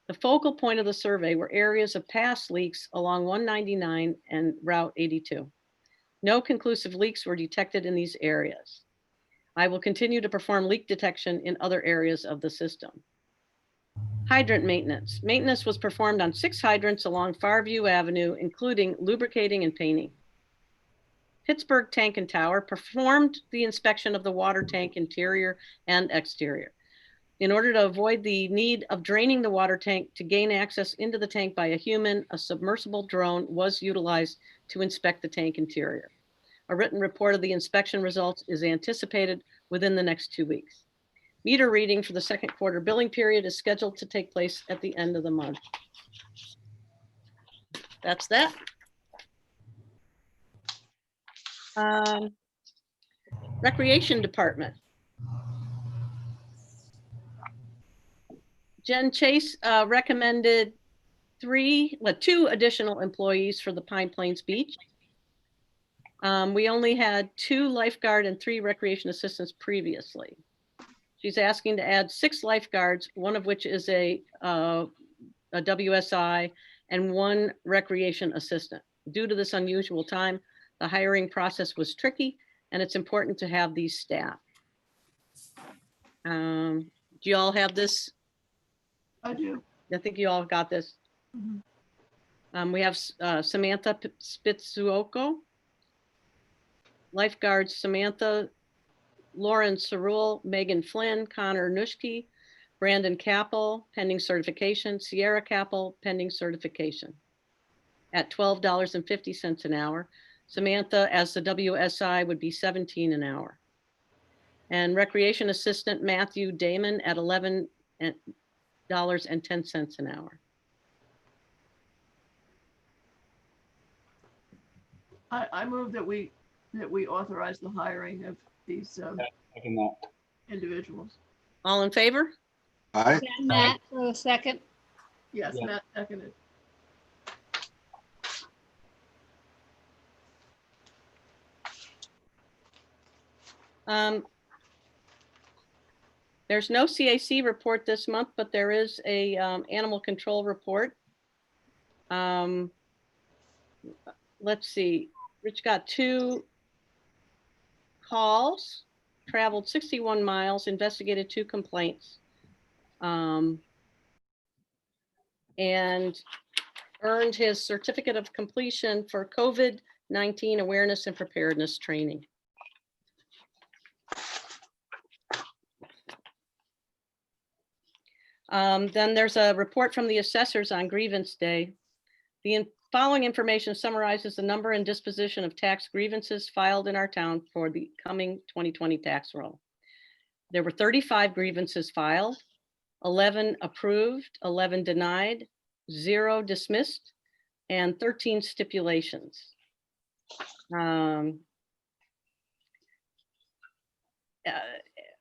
The focal point of the survey were areas of past leaks along 199 and Route 82. No conclusive leaks were detected in these areas. I will continue to perform leak detection in other areas of the system. Hydrant maintenance. Maintenance was performed on 6 hydrants along Farview Avenue, including lubricating and painting. Pittsburgh Tank and Tower performed the inspection of the water tank interior and exterior. In order to avoid the need of draining the water tank to gain access into the tank by a human, a submersible drone was utilized to inspect the tank interior. A written report of the inspection results is anticipated within the next 2 weeks. Meter reading for the second quarter billing period is scheduled to take place at the end of the month. That's that. Recreation Department. Jen Chase recommended 2 additional employees for the Pine Plains Beach. We only had 2 lifeguard and 3 recreation assistants previously. She's asking to add 6 lifeguards, one of which is a WSI, and 1 recreation assistant. Due to this unusual time, the hiring process was tricky, and it's important to have these staff. Do you all have this? I do. I think you all got this. Mhm. We have Samantha Spitzuoko, lifeguards Samantha, Lauren Cerule, Megan Flynn, Connor Nushke, Brandon Capel, pending certification, Sierra Capel, pending certification, at $12.50 an hour. Samantha, as the WSI, would be $17 an hour. And recreation assistant Matthew Damon at $11.10 an hour. I move that we authorize the hiring of these individuals. All in favor? Aye. Matt, for a second. Yes, Matt seconded. There's no CAC report this month, but there is a animal control report. Let's see, Rich got 2 calls, traveled 61 miles, investigated 2 complaints, and earned his certificate of completion for COVID-19 awareness and preparedness training. Then there's a report from the assessors on grievance day. The following information summarizes the number and disposition of tax grievances filed in our town for the coming 2020 tax roll. There were 35 grievances filed, 11 approved, 11 denied, 0 dismissed, and 13 stipulations.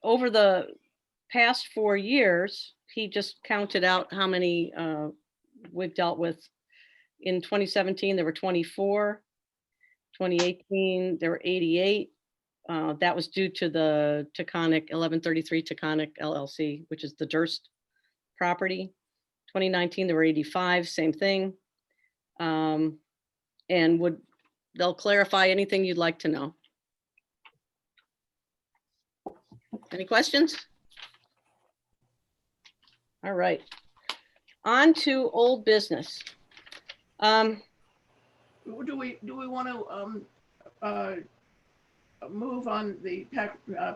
Over the past 4 years, he just counted out how many we've dealt with. In 2017, there were 24. 2018, there were 88. That was due to the Taconic 1133 Taconic LLC, which is the Durst property. 2019, there were 85, same thing. And they'll clarify anything you'd like to know. Any questions? All right, on to old business. Do we want to move on the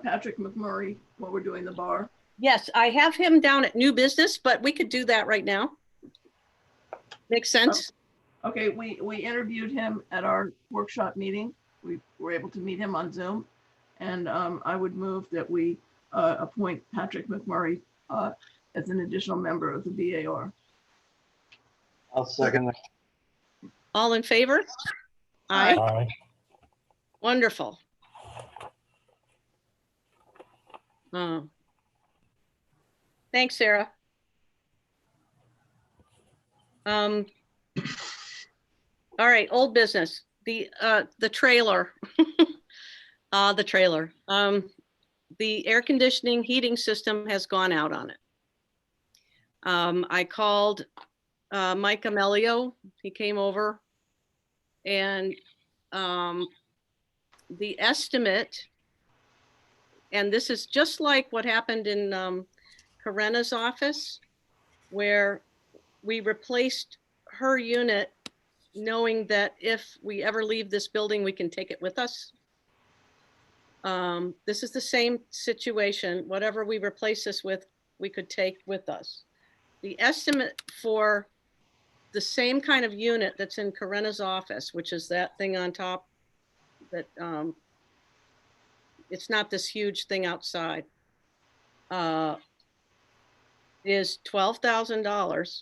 Patrick McMurray while we're doing the bar? Yes, I have him down at new business, but we could do that right now. Makes sense? Okay, we interviewed him at our workshop meeting. We were able to meet him on Zoom. And I would move that we appoint Patrick McMurray as an additional member of the BAR. I'll second that. All in favor? Aye. Aye. Wonderful. Thanks, Sarah. All right, old business, the trailer. The trailer. The air conditioning heating system has gone out on it. I called Mike Amelio. He came over and the estimate, and this is just like what happened in Karena's office, where we replaced her unit knowing that if we ever leave this building, we can take it with us. This is the same situation. Whatever we replace this with, we could take with us. The estimate for the same kind of unit that's in Karena's office, which is that thing on top, that it's not this huge thing outside, is $12,000.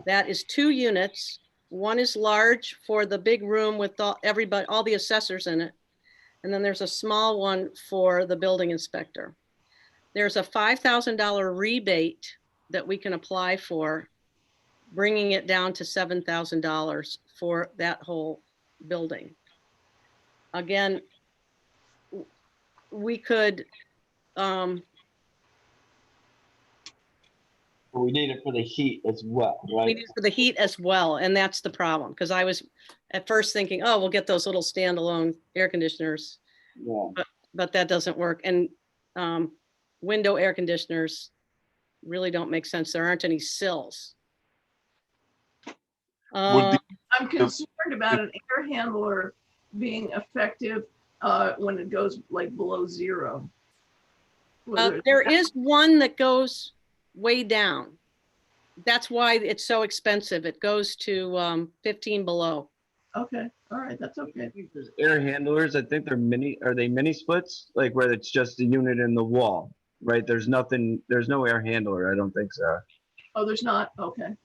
That is 2 units. One is large for the big room with everybody, all the assessors in it. And then there's a small one for the building inspector. There's a $5,000 rebate that we can apply for, bringing it down to $7,000 for that whole building. Again, we could, We need it for the heat as well, we right? need it for the heat as well, and that's the problem. Because I was at first thinking, oh, we'll get those little standalone air conditioners, Yeah. but that doesn't work. And window air conditioners really don't make sense. There aren't any sills. Would I'm concerned about an air handler being effective when it goes like below 0. Whether- There is one that goes way down. That's why it's so expensive. It goes to 15 below. Okay, all right, that's okay. I think there's air handlers, I think they're are they mini splits? Like where it's just a unit in the wall, right? There's no air handler, I don't think so. Oh, there's not? Okay.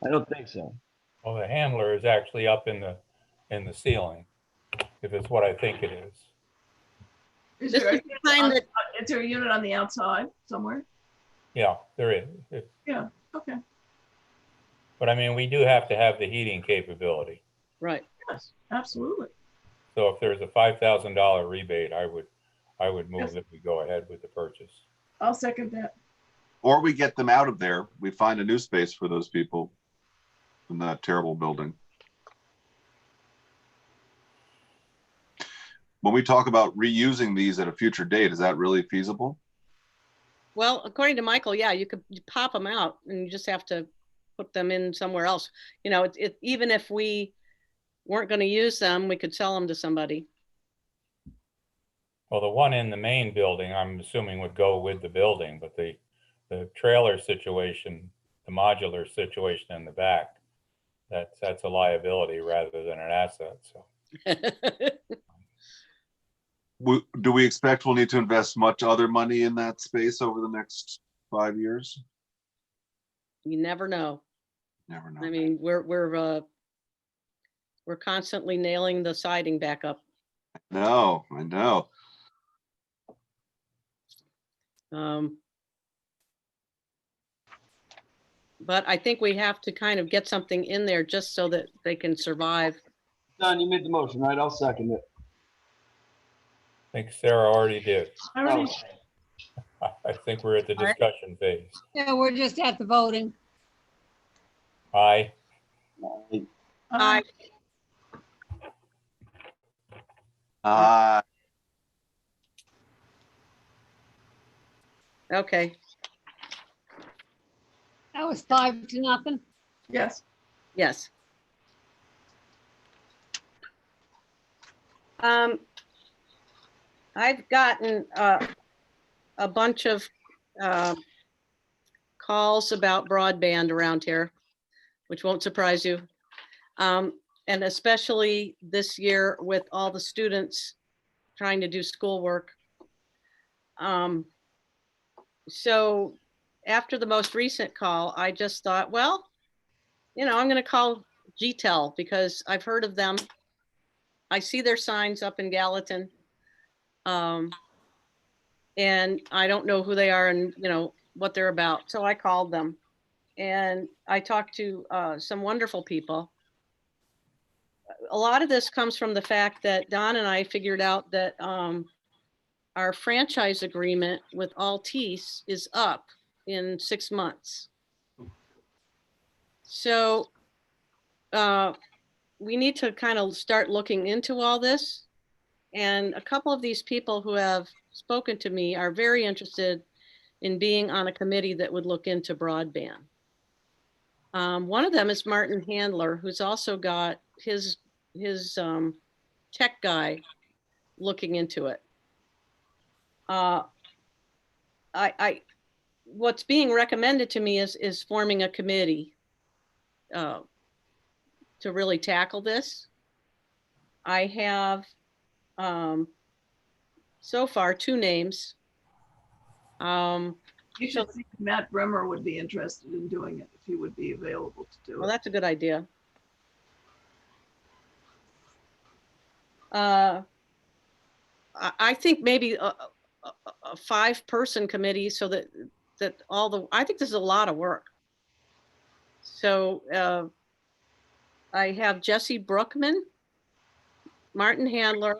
I don't think so. Well, the handler is actually up in the ceiling, if it's what I think it is. Is This there, is the kind that, is there a unit on the outside somewhere? Yeah, there is. Yeah, okay. But I mean, we do have to have the heating capability. right. Yes, absolutely. So if there's a $5,000 rebate, I would move Yes. that we go ahead with the purchase. I'll second that. Or we get them out of there. We find a new space for those people in that terrible building. When we talk about reusing these at a future date, is that really feasible? Well, according to Michael, yeah, you pop them out and you just have to put them in somewhere else. You know, even if we weren't going to use them, we could sell them to somebody. Well, the one in the main building, I'm assuming would go with the building, but the trailer situation, the modular situation in the back, that's a liability rather than an asset, so. Do we expect we'll need to invest much other money in that space over the next 5 years? You never know. Never know. I mean, we're constantly nailing the siding back up. No, I know. But I think we have to kind of get something in there just so that they can survive. Don, you made the motion, right? I'll second it. I think Sarah already did. I already, I think we're at the discussion phase. Yeah, we're just at the voting. Aye. Aye. Okay. That was 5-0. yes. Yes. I've gotten a bunch of calls about broadband around here which won't surprise you. And especially this year with all the students trying to do schoolwork. So after the most recent call, I just thought, well, I'm going to call GTEL because I've heard of them. I see their signs up in Gallatin. And I don't know who they are and, what they're about. So I called them and I talked to some wonderful people. A lot of this comes from the fact that Don and I figured out that our franchise agreement with Altice is up in 6 months. So we need to kind of start looking into all this. And a couple of these people who have spoken to me are very interested in being on a committee that would look into broadband. One of them is Martin Handler, who's also got his tech guy looking into it. What's being recommended to me is forming a committee to really tackle this. I have so far 2 names. You should see if Matt Bremer would be interested in doing it, if he would be available to do Well, it. that's a good idea. I think maybe a 5-person committee so that I think this is a lot of work. So I have Jesse Brookman, Martin Handler,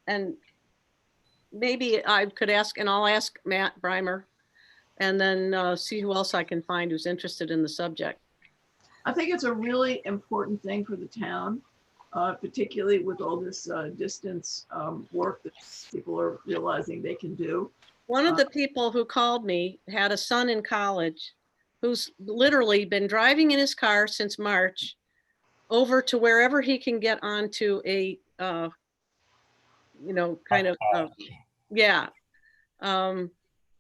and maybe I could ask, and I'll ask Matt Brimer, and then see who else I can find who's interested in the subject. I think it's a really important thing for the town, particularly with all this distance work that people are realizing they can do. One of the people who called me had a son in college who's literally been driving in his car since March over to wherever he can get onto a,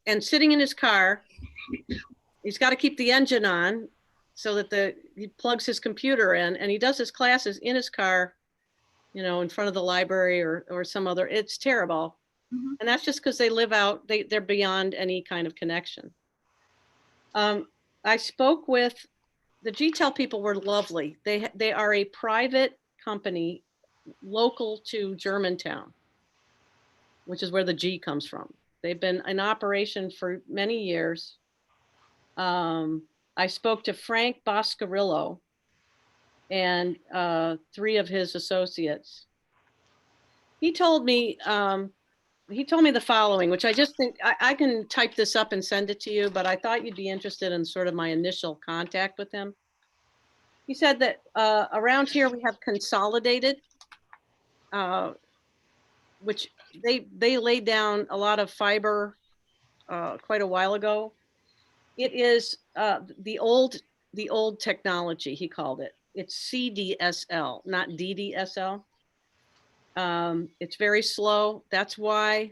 and sitting in his car, he's got to keep the engine on so that he plugs his computer in, and he does his classes in his car, in front of the library or some other, it's terrible. Mm-hmm. And that's just because they live out, they're beyond any kind of connection. I spoke with, the GTEL people were lovely. They are a private company local to Germantown, which is where the G comes from. They've been in operation for many years. I spoke to Frank Boscarillo and 3 of his associates. He told me the following, which I just think I can type this up and send it to you, but I thought you'd be interested in sort of my initial contact with him. He said that around here we have Consolidated, which they laid down a lot of fiber quite a while ago. It is the old technology, he called it. It's CDSL, not DDSL. It's very slow. That's why,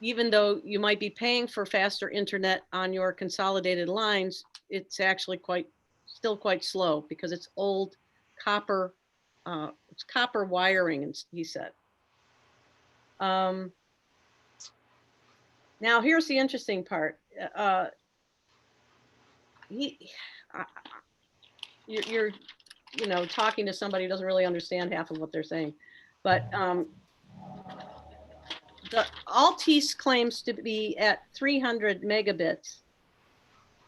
even though you might be paying for faster internet on your Consolidated lines, it's actually still quite slow because it's old copper. It's copper wiring, he said. Now here's the interesting part. You're talking to somebody who doesn't really understand half of what they're saying. But the Altice claims to be at 300 megabits.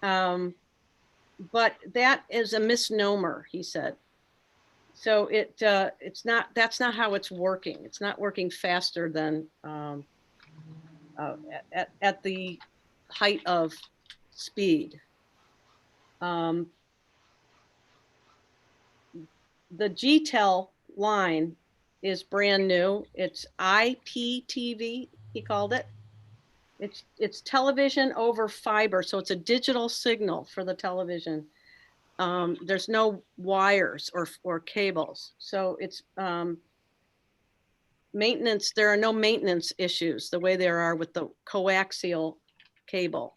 But that is a misnomer, he said. So that's not how it's working. It's not working faster than at the height of speed. The GTEL line is brand new. It's IPTV, he called it. It's television over fiber, so it's a digital signal for the television. There's no wires or cables, so it's maintenance. There are no maintenance issues the way there are with the coaxial cable.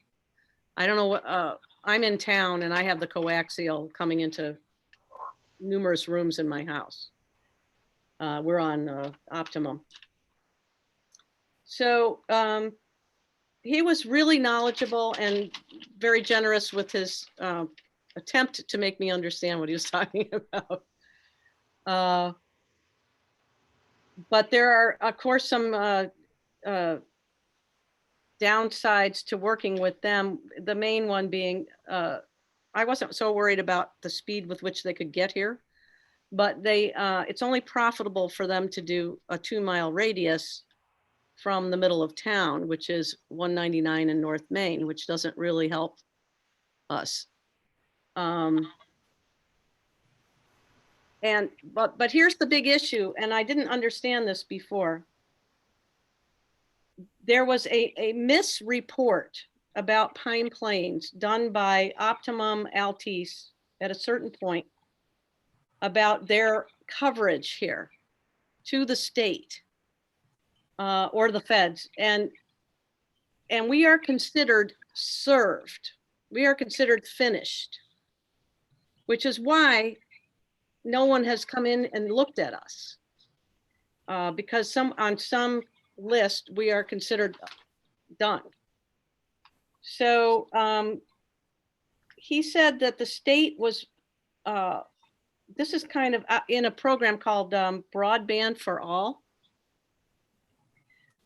I don't know I'm in town and I have the coaxial coming into numerous rooms in my house. We're on Optimum. So he was really knowledgeable and very generous with his attempt to make me understand what he was talking about. But there are, of course, some downsides to working with them. The main one being, I wasn't so worried about the speed with which they could get here, but it's only profitable for them to do a 2-mile radius from the middle of town, which is 199 in North Main, which doesn't really help us. But here's the big issue, and I didn't understand this before. There was a misreport about Pine Plains done by Optimum Altice at a certain point about their coverage here to the state or the feds. And we are considered served. We are considered finished, which is why no one has come in and looked at us. Because on some list, we are considered done. So he said that the state was, this is kind of in a program called Broadband for All.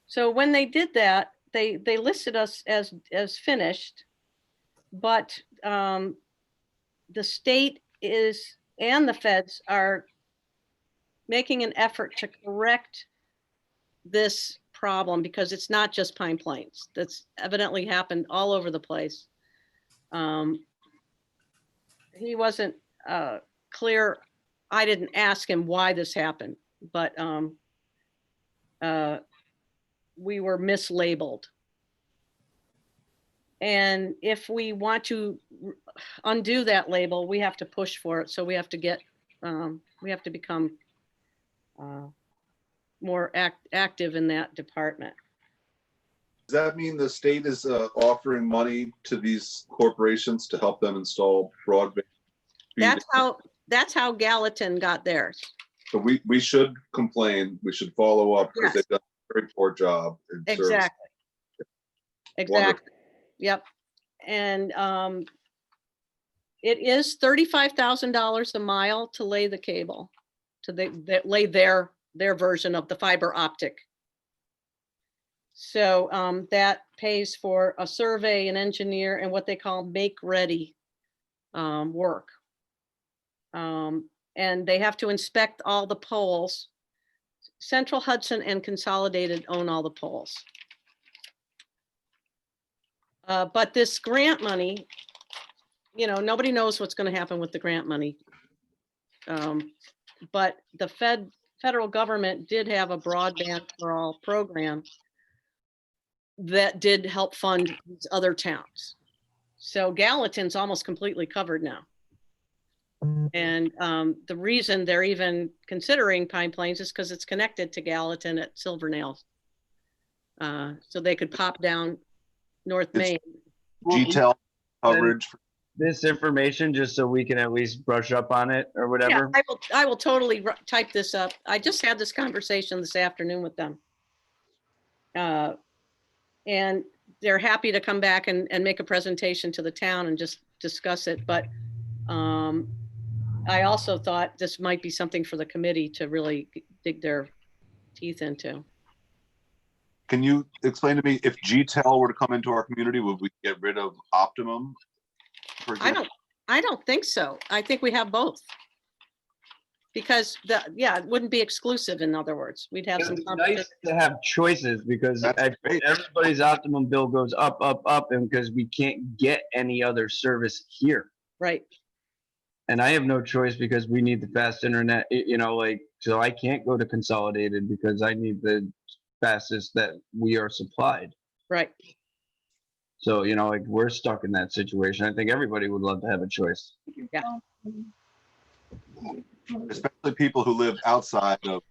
So when they did that, they listed us as finished, but the state and the feds are making an effort to correct this problem, because it's not just Pine Plains. That's evidently happened all over the place. He wasn't clear. I didn't ask him why this happened, but we were mislabeled. And if we want to undo that label, we have to push for it. So we have to get, we have to become more active in that department. Does that mean the state is offering money to these corporations to help them install broadband? That's how Gallatin got theirs. So we should complain. We should follow up, because they've done a very poor job. In service. Exactly. Exactly. Yep. And it is $35,000 a mile to lay the cable, to lay their version of the fiber optic. So that pays for a survey, an engineer, and what they call make ready work. And they have to inspect all the poles. Central Hudson and Consolidated own all the poles. But this grant money, you know, nobody knows what's going to happen with the grant money. But the federal government did have a Broadband for All program that did help fund these other towns. So Gallatin's almost completely covered now. And the reason they're even considering Pine Plains is because it's connected to Gallatin at Silvernail. So they could pop down North Main. GTEL coverage. This information, just so we can at least brush up on it or whatever. Yeah, I will totally type this up. I just had this conversation this afternoon with them. And they're happy to come back and make a presentation to the town and just discuss it. But I also thought this might be something for the committee to really dig their teeth into. Can you explain to me, if GTEL were to come into our community, would we get rid of Optimum? I don't think so. I think we have both. Because it wouldn't be exclusive, in other words. We'd have some It's competition. nice to have choices, because That's great. everybody's Optimum bill goes up, up, up, and because we can't get any other service here. Right. And I have no choice, because we need the fast internet, you know, like, so I can't go to Consolidated because I need the fastest that we are supplied. Right. So, you know, like, we're stuck in that situation. I think everybody would love to have a choice. Yeah. Especially people who live outside of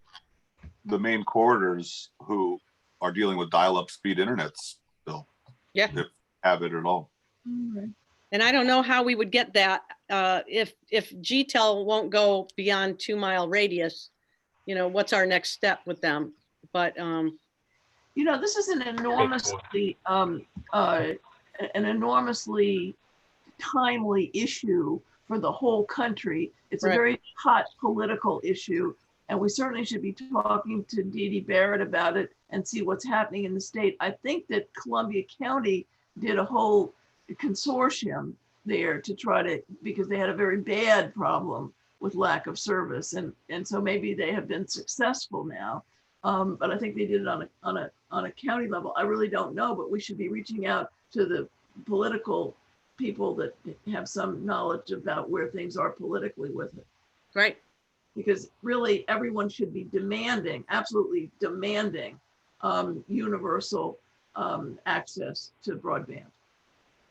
the main corridors who are dealing with dial-up speed internet still. Yeah. If have it at all. And And I don't know how we would get that, if GTEL won't go beyond 2-mile radius, what's our next step with them? But, This is an enormously timely issue for the whole country. It's a Right. very hot political issue, and we certainly should be talking to Dee Dee Barrett about it and see what's happening in the state. I think that Columbia County did a whole consortium there to try to, because they had a very bad problem with lack of service, and so maybe they have been successful now. But I think they did it on a county level. I really don't know, but we should be reaching out to the political people that have some knowledge about where things are politically with it. right. Because really everyone should be demanding, absolutely demanding universal access to broadband.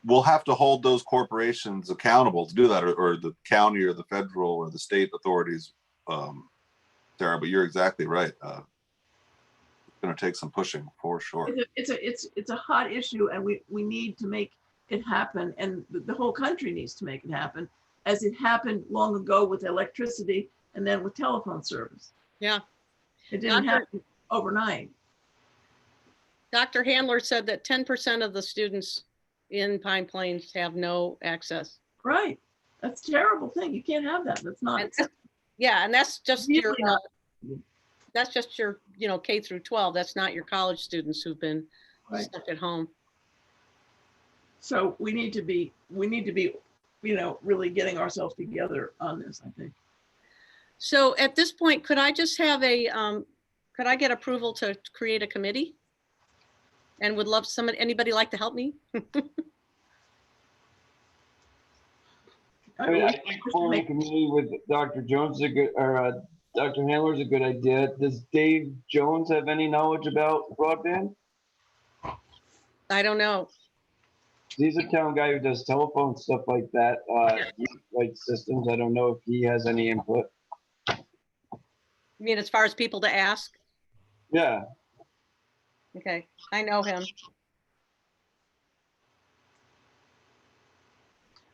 We'll have to hold those corporations accountable to do that, or the county or the federal or the state authorities, Sarah, but you're exactly right. It's going to take some pushing for sure. It's a hot issue, and we need to make it happen, and the whole country needs to make it happen, as it happened long ago with electricity and then with telephone service. Yeah. It didn't Dr. happen overnight. Dr. Handler said that 10% of the students in Pine Plains have no access. Right. That's a terrible thing. You can't have that. That's not. And yeah, and that's just your, Really not. that's just your, K through 12. That's not your college students who've been Right. stuck at home. So we need to be, really getting ourselves together on this, I think. So at this point, could I just have could I get approval to create a committee? And would love anybody like to help me? I I mean, mean, I think forming a committee with Dr. Jones is a good, or Dr. Handler is a good idea. Does Dave Jones have any knowledge about broadband? I don't know. He's a town guy who does telephone stuff like that, like systems. I don't know if he has any input. I mean, as far as people to ask? Yeah, Okay, I know him.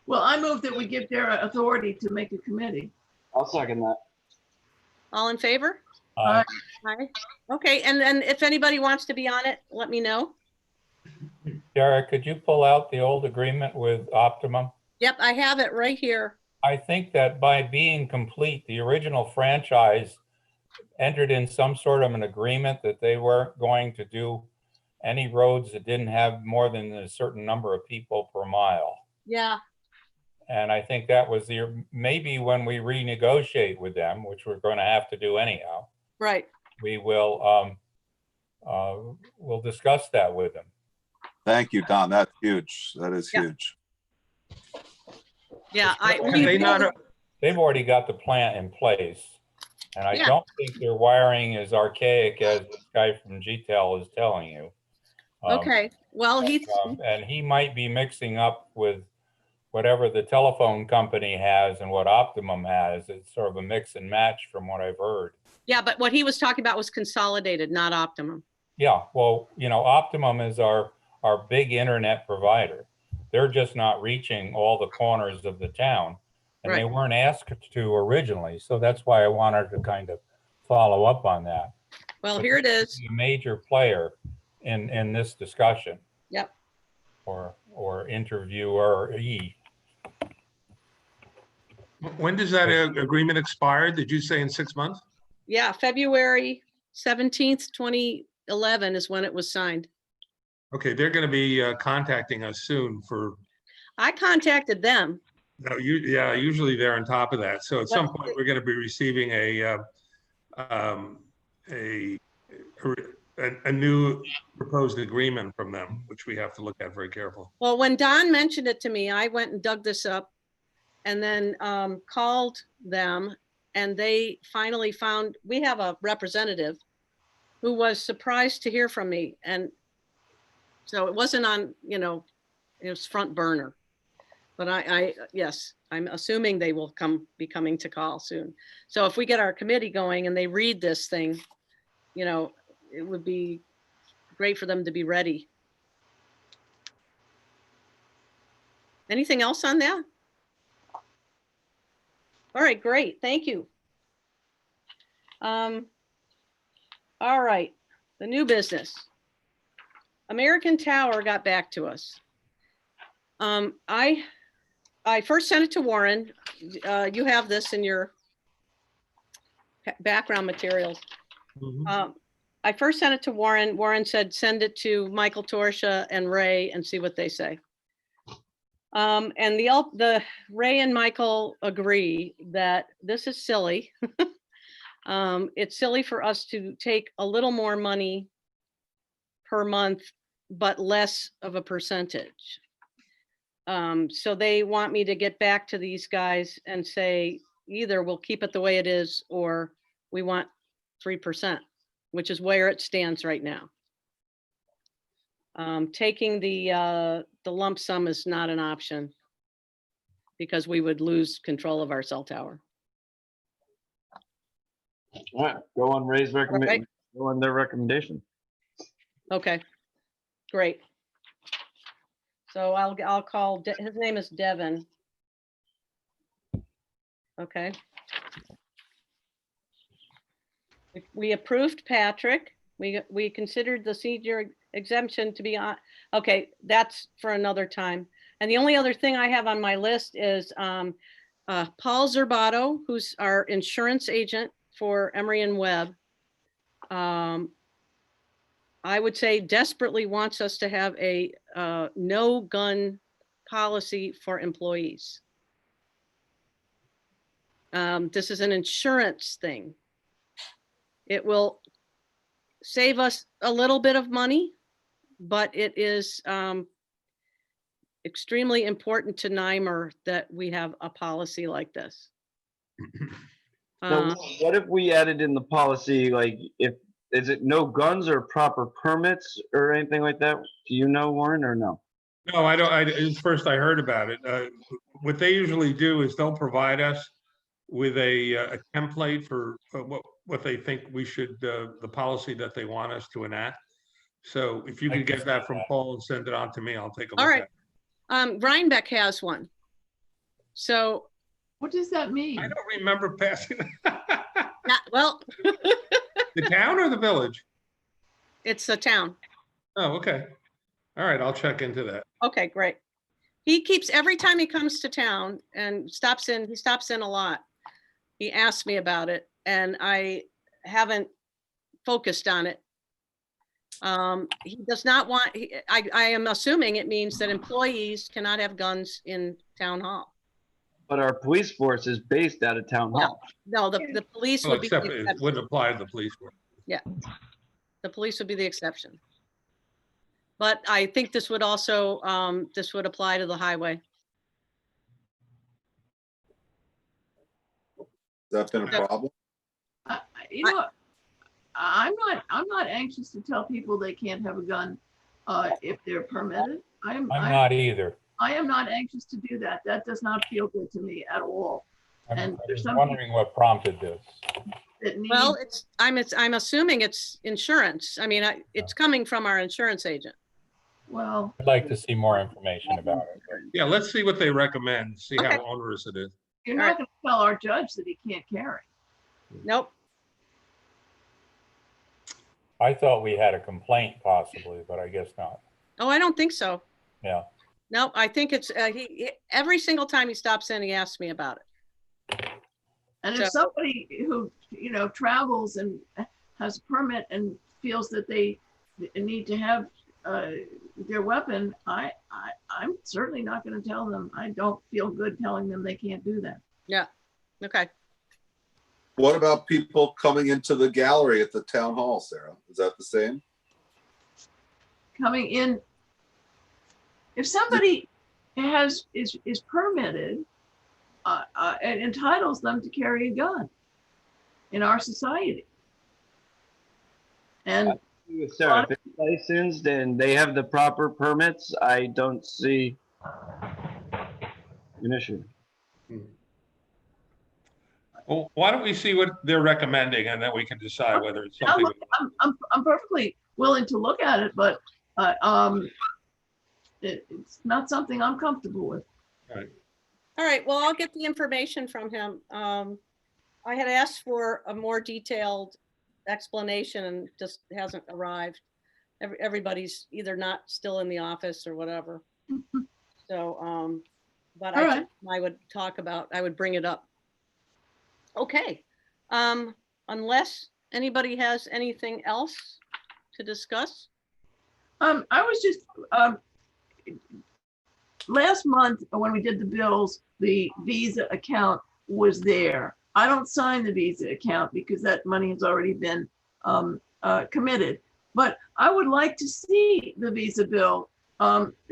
Well, I move that we give Dara authority to make a committee. I'll second that. All in favor? Uh, Aye. Okay, and then if anybody wants to be on it, let me know. Derek, could you pull out the old agreement with Optimum? Yep, I have it right here. I think that by being complete, the original franchise entered in some sort of an agreement that they weren't going to do any roads that didn't have more than a certain number of people per mile. Yeah, And I think that was maybe when we renegotiate with them, which we're going to have to do anyhow, right. we will we'll discuss that with them. Thank you, Don. That's huge. That is Yeah. huge. Yeah, Have they not, They've already got the plant in place. And I Yeah. don't think their wiring is archaic as this guy from GTEL is telling you. Okay, well, he's, And he might be mixing up with whatever the telephone company has and what Optimum has. It's sort of a mix and match from what I've heard. yeah, but what he was talking about was consolidated, not Optimum. Yeah, well, Optimum is our big internet provider. They're just not reaching all the corners of the town. And they Right. weren't asked to originally. So that's why I wanted to kind of follow up on that. Well, here it is. A major player in this discussion. Yep. Or interviewer-y. when does that agreement expire? Did you say in 6 months? Yeah, February 17th, 2011 is when it was signed. Okay, they're going to be contacting us soon for, I contacted them. no, yeah, usually they're on top of that. So at some But- point, we're going to be receiving a new proposed agreement from them, which we have to look at very carefully. Well, when Don mentioned it to me, I went and dug this up and then called them, and they finally found, we have a representative who was surprised to hear from me. And so it wasn't on, it was front burner. But yes, I'm assuming they will be coming to call soon. So if we get our committee going and they read this thing, it would be great for them to be ready. Anything else on that? All right, great, thank you. All right, the new business. American Tower got back to us. I first sent it to Warren. You have this in your background materials. I first sent it to Warren. Warren said, send it to Michael Torsha and Ray and see what they say. And the Ray and Michael agree that this is silly. It's silly for us to take a little more money per month, but less of a percentage. So they want me to get back to these guys and say, either we'll keep it the way it is, or we want 3%, which is where it stands right now. Taking the lump sum is not an option because we would lose control of our cell tower. All right, go on Ray's recommendation, go on their recommendation. Okay, great. So I'll call, his name is Devin. Okay. We approved Patrick. We considered the senior exemption to be on. Okay, that's for another time. And the only other thing I have on my list is Paul Zerbato, who's our insurance agent for Emery and Webb. I would say desperately wants us to have a no gun policy for employees. This is an insurance thing. It will save us a little bit of money, but it is extremely important to NYMER that we have a policy like this. So what if we added in the policy, like is it no guns or proper permits or anything like that? Do you know, Warren, or no? No, I don't. It's first I heard about it. What they usually do is they'll provide us with a template for what they think we should, the policy that they want us to enact. So if you could get that from Paul and send it on to me, I'll take a look All right. at it. Rhinebeck has one. So. What does that mean? I don't remember passing. Well. The town or the village? It's a town. Oh, okay. All right, I'll check into that. Okay, great. He keeps, every time he comes to town and he stops in a lot. He asks me about it and I haven't focused on it. He does not want, I am assuming it means that employees cannot have guns in town hall. But our police force is based out of town hall. No, the police Well, would be except the it exception. wouldn't apply to the police force. Yeah, the police would be the exception. But I think this would also, this would apply to the highway. Has that been a problem? You know, I'm not anxious to tell people they can't have a gun if they're permitted. I'm not either. I am not anxious to do that. That does not feel good to me at all. And there's some wondering what prompted this. that need, Well, I'm assuming it's insurance. I mean, it's coming from our insurance agent. well, I'd like to see more information about it. Yeah, let's see what they recommend, see Okay. how onerous it is. you're not going to tell our judge that he can't carry. Nope. I thought we had a complaint possibly, but I guess not. Oh, I don't think so. Yeah. Nope. I think it's, every single time he stops in, he asks me about it. And So- if somebody who, you know, travels and has a permit and feels that they need to have their weapon, I'm certainly not going to tell them. I don't feel good telling them they can't do that. Yeah. Okay. What about people coming into the gallery at the town hall, Sarah? Is that the same? Coming in, if somebody is permitted, it entitles them to carry a gun in our society. And Sarah, if it's licensed and they have the proper permits, I don't see an issue. Well, why don't we see what they're recommending and then we can decide whether it's Now, something. look, I'm perfectly willing to look at it, but it's not something I'm comfortable with. All right, well, I'll get the information from him. I had asked for a more detailed explanation and just hasn't arrived. Everybody's either not still in the office or whatever. So, but All I right. think I would bring it up. Okay, unless anybody has anything else to discuss? I was just, last month when we did the bills, the Visa account was there. I don't sign the Visa account because that money has already been committed. But I would like to see the Visa bill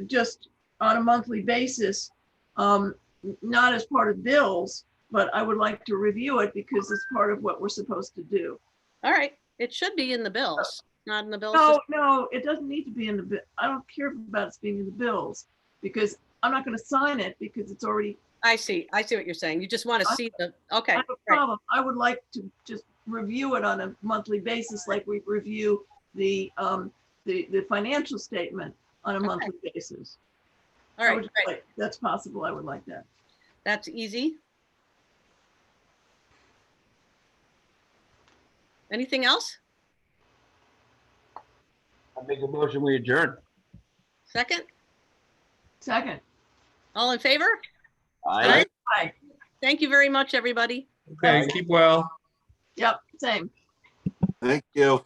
just on a monthly basis, not as part of bills, but I would like to review it because it's part of what we're supposed to do. All right, it should be in the bills, not in the bills. No, it doesn't need to be in the bill. I don't care about it being in the bills because I'm not going to sign it because it's already. I see what you're saying. You just want to see the, okay, I have a right. problem. I would like to just review it on a monthly basis, like we review the financial statement on a monthly basis. All I right, would just right. like- That's possible. I would like that. That's easy. Anything else? I make a motion, we adjourn. Second? Second. All in favor? Aye. Aye. Thank you very much, everybody. Okay, keep well. Yep, same. Thank you.